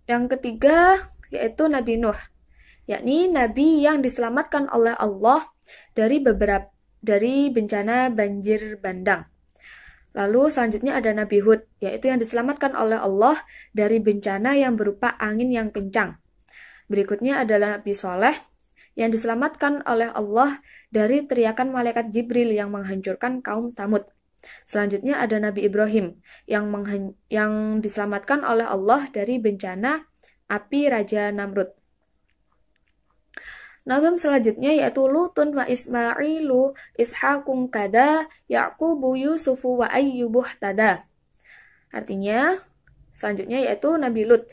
Yang ketiga yaitu Nabi Nuh, yakni nabi yang diselamatkan oleh Allah dari bencana banjir bandang. Lalu selanjutnya ada Nabi Hud, yaitu yang diselamatkan oleh Allah dari bencana yang berupa angin yang kencang. Berikutnya adalah Nabi Soleh, yang diselamatkan oleh Allah dari teriakan malaikat Jibril yang menghancurkan kaum Tsamud. Selanjutnya ada Nabi Ibrahim yang diselamatkan oleh Allah dari bencana api Raja Namrud. Nazam selanjutnya yaitu Lutun wa Ismailu Ishaqun kada Yaqubu Yusufu wa Ayyubuh tada. Artinya selanjutnya yaitu Nabi Lut.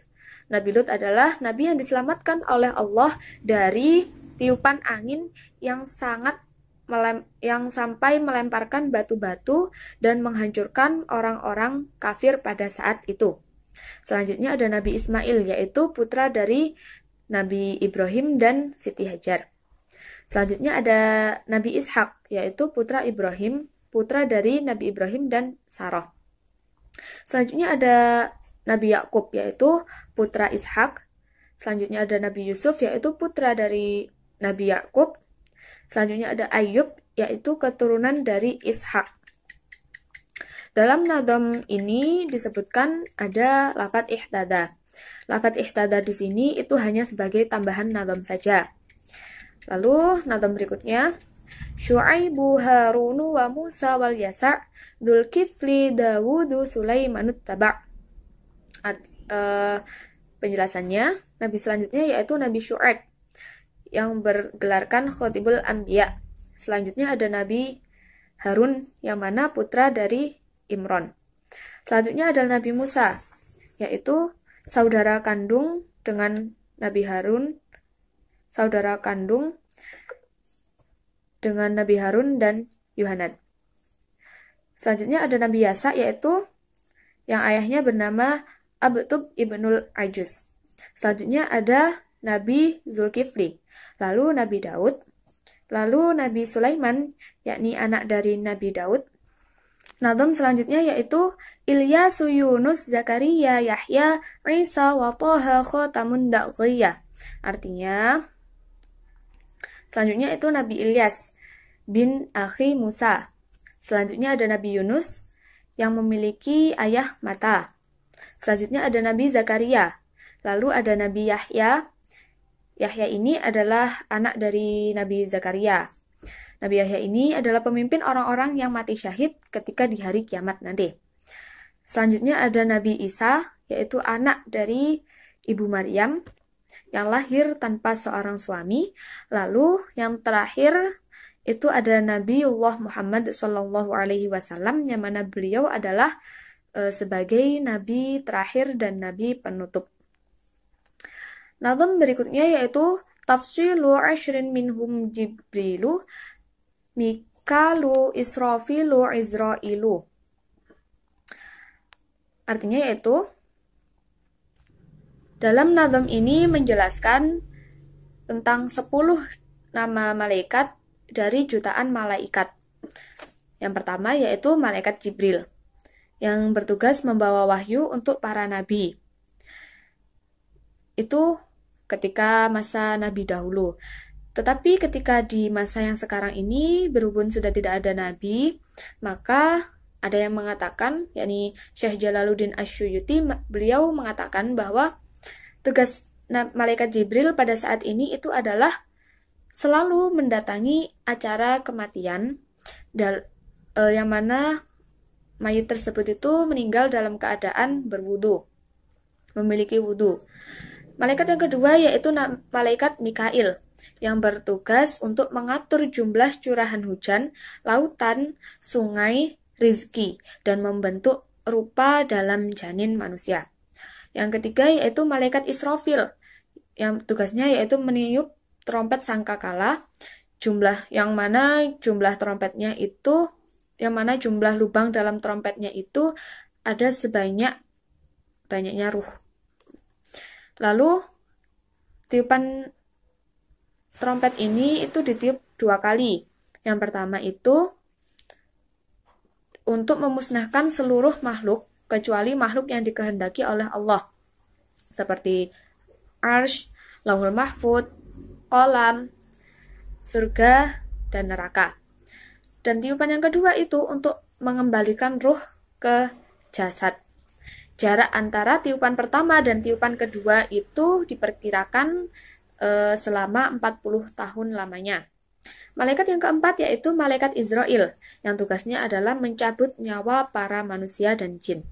Nabi Lut adalah nabi yang diselamatkan oleh Allah dari tiupan angin yang sampai melemparkan batu-batu dan menghancurkan orang-orang kafir pada saat itu. Selanjutnya ada Nabi Ismail, yaitu putra dari Nabi Ibrahim dan Siti Hajar. Selanjutnya ada Nabi Ishak, yaitu putra Ibrahim, putra dari Nabi Ibrahim dan Sarah. Selanjutnya ada Nabi Yakub, yaitu putra Ishak. Selanjutnya ada Nabi Yusuf, yaitu putra dari Nabi Yakub. Selanjutnya ada Ayub, yaitu keturunan dari Ishak. Dalam nadam ini disebutkan ada lafadz ihtada. Lafadz ihtada di sini itu hanya sebagai tambahan nadam saja. Lalu nadam berikutnya, Syu'aibu Harunu wa Musa wal Yasa' Dzulkifli Dawudu Sulaimanut Taba'. Penjelasannya, nabi selanjutnya yaitu Nabi Syu'aib yang bergelarkan Khotibul Anbiya. Selanjutnya ada Nabi Harun yang mana putra dari Imron. Selanjutnya ada Nabi Musa, yaitu saudara kandung dengan Nabi Harun, saudara kandung dengan Nabi Harun dan Yuhanad. Selanjutnya ada Nabi Yasa, yaitu yang ayahnya bernama Abtub ibnul Ajus. Selanjutnya ada Nabi Zulkifli, lalu Nabi Daud, lalu Nabi Sulaiman, yakni anak dari Nabi Daud. Nadam selanjutnya yaitu Ilyas, Yunus, Zakaria, Yahya, Isa, wa Thaha khatamun da'ghiyah. Artinya, selanjutnya itu Nabi Ilyas bin Akhi Musa. Selanjutnya ada Nabi Yunus yang memiliki ayah mata. Selanjutnya ada Nabi Zakaria. Lalu ada Nabi Yahya. Yahya ini adalah anak dari Nabi Zakaria. Nabi Yahya ini adalah pemimpin orang-orang yang mati syahid ketika di hari kiamat nanti. Selanjutnya ada Nabi Isa, yaitu anak dari Ibu Maryam yang lahir tanpa seorang suami. Lalu yang terakhir itu ada Nabiullah Muhammad SAW, yang mana beliau adalah sebagai nabi terakhir dan nabi penutup. Nazam berikutnya yaitu Tafsilu ashrin minhum Jibrilu Mikalu Israfilu Izrailu. Artinya yaitu dalam nazam ini menjelaskan tentang 10 nama malaikat dari jutaan malaikat. Yang pertama yaitu malaikat Jibril yang bertugas membawa wahyu untuk para nabi. Itu ketika masa nabi dahulu. Tetapi ketika di masa yang sekarang ini, berhubung sudah tidak ada nabi, maka ada yang mengatakan, yakni Syekh Jalaluddin Asyuyuti, beliau mengatakan bahwa tugas malaikat Jibril pada saat ini itu adalah selalu mendatangi acara kematian, yang mana mayit tersebut itu meninggal dalam keadaan berwudu, memiliki wudu. Malaikat yang kedua yaitu malaikat Mikail, yang bertugas untuk mengatur jumlah curahan hujan, lautan, sungai, rizki, dan membentuk rupa dalam janin manusia. Yang ketiga yaitu malaikat Israfil, yang tugasnya yaitu meniup trompet sangkakala, yang mana jumlah lubang dalam trompetnya itu ada banyaknya ruh. Lalu tiupan trompet ini itu ditiup 2 kali. Yang pertama itu untuk memusnahkan seluruh makhluk kecuali makhluk yang dikehendaki oleh Allah, seperti Arsy, Lauhul Mahfuz, Qalam, surga, dan neraka. Dan tiupan yang kedua itu untuk mengembalikan ruh ke jasad. Jarak antara tiupan pertama dan tiupan kedua itu diperkirakan selama 40 tahun lamanya. Malaikat yang keempat yaitu malaikat Israel, yang tugasnya adalah mencabut nyawa para manusia dan jin.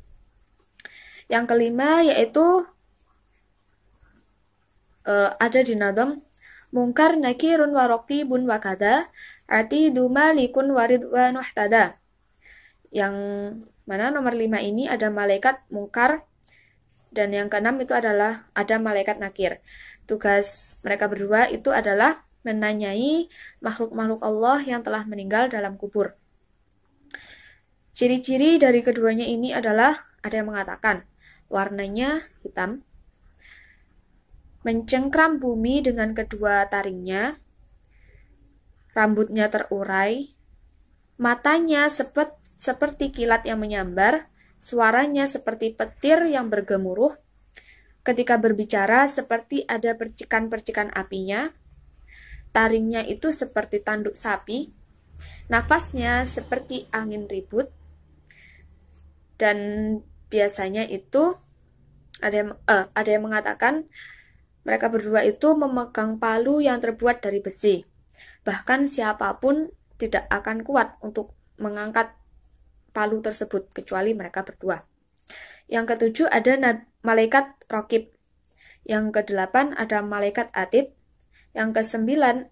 Yang kelima yaitu ada di nadam Mungkar nakirun wa raqibun wa kada atidu malikun wa ridwan wahtada. Yang mana nomor 5 ini ada malaikat mungkar, dan yang keenam itu adalah ada malaikat nakir. Tugas mereka berdua itu adalah menanyai makhluk-makhluk Allah yang telah meninggal dalam kubur. Ciri-ciri dari keduanya ini adalah ada yang mengatakan warnanya hitam, mencengkram bumi dengan kedua taringnya, rambutnya terurai, matanya seperti kilat yang menyambar, suaranya seperti petir yang bergemuruh, ketika berbicara seperti ada percikan-percikan apinya, taringnya itu seperti tanduk sapi, nafasnya seperti angin ribut, dan biasanya itu ada yang mengatakan mereka berdua itu memegang palu yang terbuat dari besi. Bahkan siapapun tidak akan kuat untuk mengangkat palu tersebut kecuali mereka berdua. Yang ketujuh ada malaikat Raqib. Yang kedelapan ada malaikat Atid. Yang kesembilan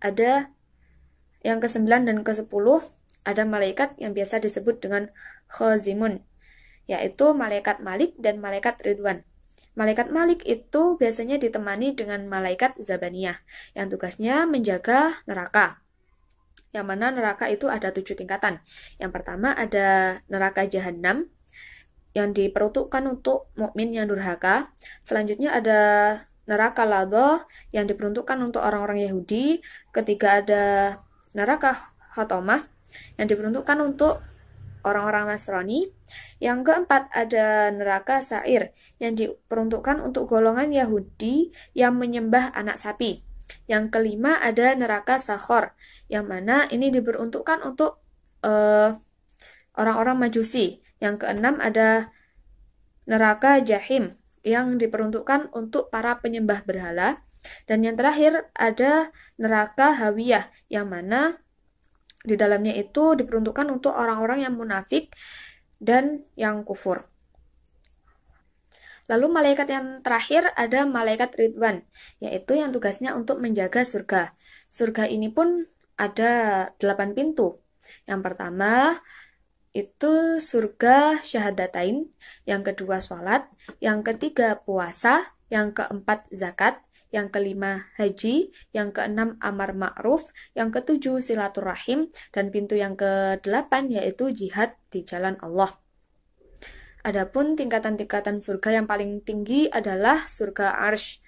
dan kesepuluh ada malaikat yang biasa disebut dengan Khazimun, yaitu malaikat Malik dan malaikat Ridwan. Malaikat Malik itu biasanya ditemani dengan malaikat Zabaniyah yang tugasnya menjaga neraka. Yang mana neraka itu ada 7 tingkatan. Yang pertama ada neraka Jahannam yang diperuntukkan untuk mukmin yang durhaka. Selanjutnya ada neraka Ladha yang diperuntukkan untuk orang-orang Yahudi. Ketiga ada neraka Hatomah yang diperuntukkan untuk orang-orang Nasrani. Yang keempat ada neraka Sa'ir yang diperuntukkan untuk golongan Yahudi yang menyembah anak sapi. Yang kelima ada neraka Sakhor, yang mana ini diperuntukkan untuk orang-orang Majusi. Yang keenam ada neraka Jahim yang diperuntukkan untuk para penyembah berhala. Dan yang terakhir ada neraka Hawiyah, yang mana di dalamnya itu diperuntukkan untuk orang-orang yang munafik dan yang kufur. Lalu malaikat yang terakhir ada malaikat Ridwan, yaitu yang tugasnya untuk menjaga surga. Surga ini pun ada 8 pintu. Yang pertama itu surga syahadatain, yang kedua sholat, yang ketiga puasa, yang keempat zakat, yang kelima haji, yang keenam amar ma'ruf, yang ketujuh silaturahim, dan pintu yang ke-8 yaitu jihad di jalan Allah. Adapun tingkatan-tingkatan surga yang paling tinggi adalah surga Arsy,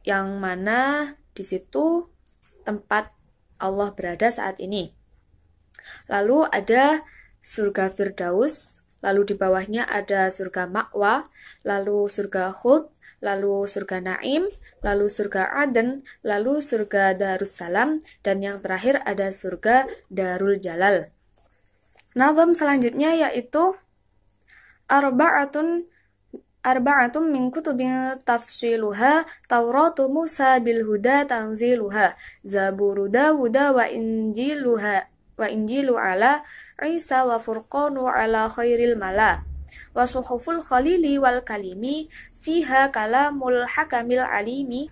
yang mana di situ tempat Allah berada saat ini. Lalu ada surga Firdaus, lalu di bawahnya ada surga Ma'wa, lalu surga Khuld, lalu surga Naim, lalu surga Aden, lalu surga Darussalam, dan yang terakhir ada surga Darul Jalal. Nazam selanjutnya yaitu arba'atun min kutubin tafsiluha Tauratu Musa bil huda tanziluha Zaburu Dawuda wa injilu ala Isa wa furqanu ala khairil mala wa suhuful khalili wal kalimi fiha kalamul hakamil alimi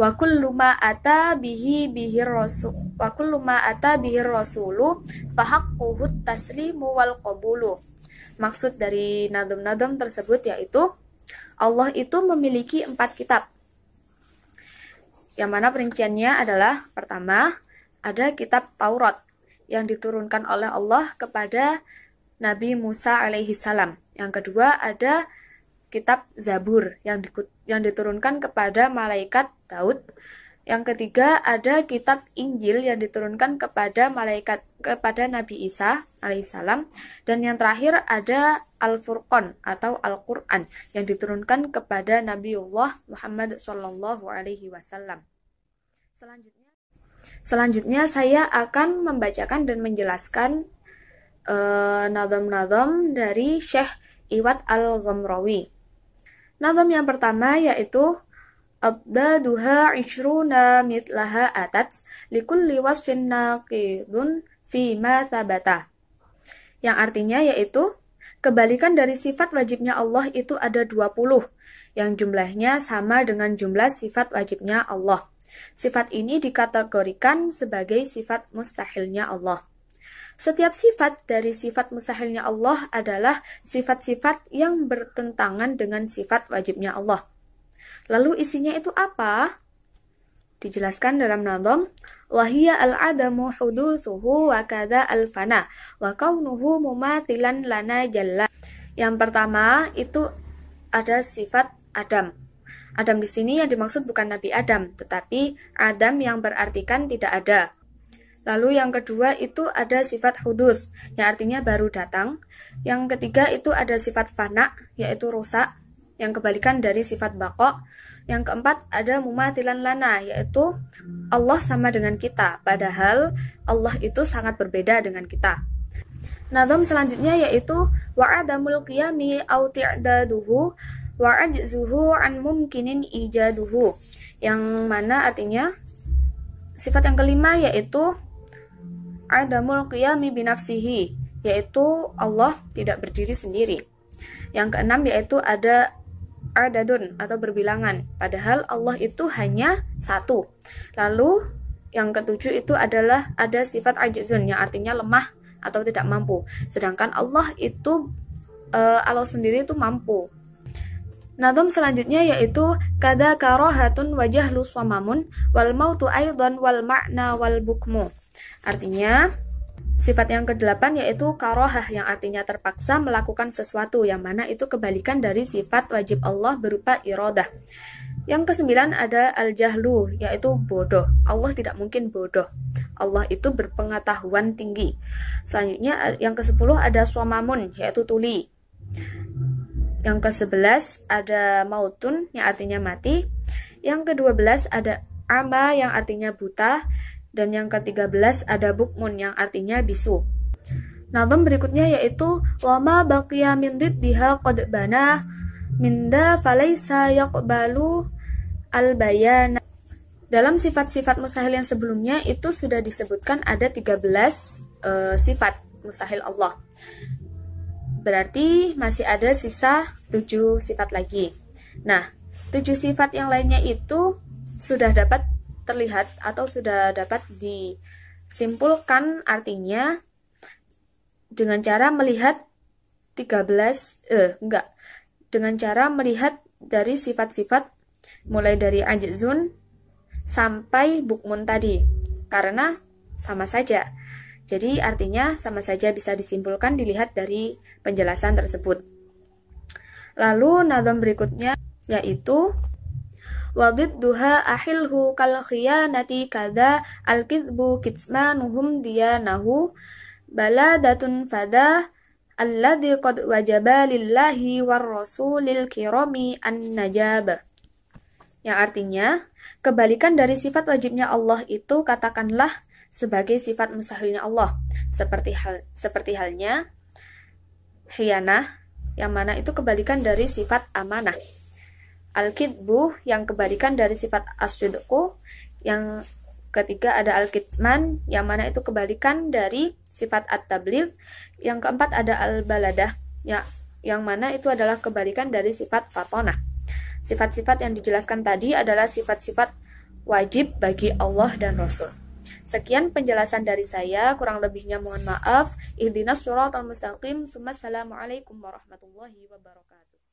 wa kullu ma ata bihi rasulu fahaqquhu taslimu wal qabulu. Maksud dari nadam-nadam tersebut yaitu Allah itu memiliki 4 kitab, yang mana perinciannya adalah pertama ada kitab Taurat yang diturunkan oleh Allah kepada Nabi Musa alaihi salam. Yang kedua ada kitab Zabur yang diturunkan kepada malaikat Daud. Yang ketiga ada kitab Injil yang diturunkan kepada Nabi Isa alaihissalam, dan yang terakhir ada Al-Furqan atau Al-Quran yang diturunkan kepada Nabiullah Muhammad sallallahu alaihi wasallam. Selanjutnya saya akan membacakan dan menjelaskan nadam-nadam dari Syekh Iwad Al-Ghamrawi. Nadam yang pertama yaitu abdaduha ishruna mitlaha atat likulli wasfin naqidun fima thabata. Yang artinya yaitu kebalikan dari sifat wajibnya Allah itu ada 20, yang jumlahnya sama dengan jumlah sifat wajibnya Allah. Sifat ini dikategorikan sebagai sifat mustahilnya Allah. Setiap sifat dari sifat mustahilnya Allah adalah sifat-sifat yang bertentangan dengan sifat wajibnya Allah. Lalu isinya itu apa? Dijelaskan dalam nadham, wahiyya al-adamu hudutsuhu wa kada al-fana wa kaunuhu mumatilan lana jalla. Yang pertama itu ada sifat Adam. Adam di sini yang dimaksud bukan Nabi Adam, tetapi Adam yang berartikan tidak ada. Lalu yang kedua itu ada sifat huduts, yang artinya baru datang. Yang ketiga itu ada sifat fana, yaitu rusak, yang kebalikan dari sifat baqa. Yang keempat ada mumatilan lana, yaitu Allah sama dengan kita, padahal Allah itu sangat berbeda dengan kita. Nadham selanjutnya yaitu wa'adamul qiyami au ti'daduhu wa'ajzuhu an mumkinin ijaduhu, yang mana artinya sifat yang kelima yaitu adamul qiyami binafsihi, yaitu Allah tidak berdiri sendiri. Yang keenam yaitu ada adadun atau berbilangan, padahal Allah itu hanya satu. Lalu yang ketujuh itu adalah ada sifat ajzun, yang artinya lemah atau tidak mampu, sedangkan Allah itu Allah sendiri itu mampu. Nadham selanjutnya yaitu kada karahatun wajahlu swamamun wal mautu aidan wal ma'na wal bukmu. Artinya sifat yang ke-8 yaitu karohah, yang artinya terpaksa melakukan sesuatu, yang mana itu kebalikan dari sifat wajib Allah berupa iradah. Yang ke-9 ada al-jahlu, yaitu bodoh. Allah tidak mungkin bodoh. Allah itu berpengetahuan tinggi. Selanjutnya yang ke-10 ada swamamun, yaitu tuli. Yang ke-11 ada mautun, yang artinya mati. Yang ke-12 ada ama, yang artinya buta. Dan yang ke-13 ada bukmun, yang artinya bisu. Nadham berikutnya yaitu wama baqiya min diddiha qad bana minda falaysa yaqbalu al-bayana. Dalam sifat-sifat mustahil yang sebelumnya itu sudah disebutkan ada 13 sifat mustahil Allah. Berarti masih ada sisa 7 sifat lagi. Nah, 7 sifat yang lainnya itu sudah dapat terlihat atau sudah dapat disimpulkan artinya dengan cara melihat dengan cara melihat dari sifat-sifat mulai dari ajzun sampai bukmun tadi, karena sama saja. Jadi artinya sama saja bisa disimpulkan dilihat dari penjelasan tersebut. Lalu nadham berikutnya yaitu wadidduha ahilhu kal khiyanati kada al-kidbu kitsmanuhum diyanahu baladatun fada alladhi qad wajaba lillahi war rasulil kirami an-najab. Yang artinya kebalikan dari sifat wajibnya Allah itu katakanlah sebagai sifat mustahilnya Allah, seperti halnya khiyanah, yang mana itu kebalikan dari sifat amanah. Al-kidbu yang kebalikan dari sifat as-sidqu. Yang ketiga ada al-kitman, yang mana itu kebalikan dari sifat at-tabligh. Yang keempat ada al-baladah, yang mana itu adalah kebalikan dari sifat fatonah. Sifat-sifat yang dijelaskan tadi adalah sifat-sifat wajib bagi Allah dan Rasul. Sekian penjelasan dari saya, kurang lebihnya mohon maaf. Ihdinas shiratal mustaqim. Assalamualaikum warahmatullahi wabarakatuh.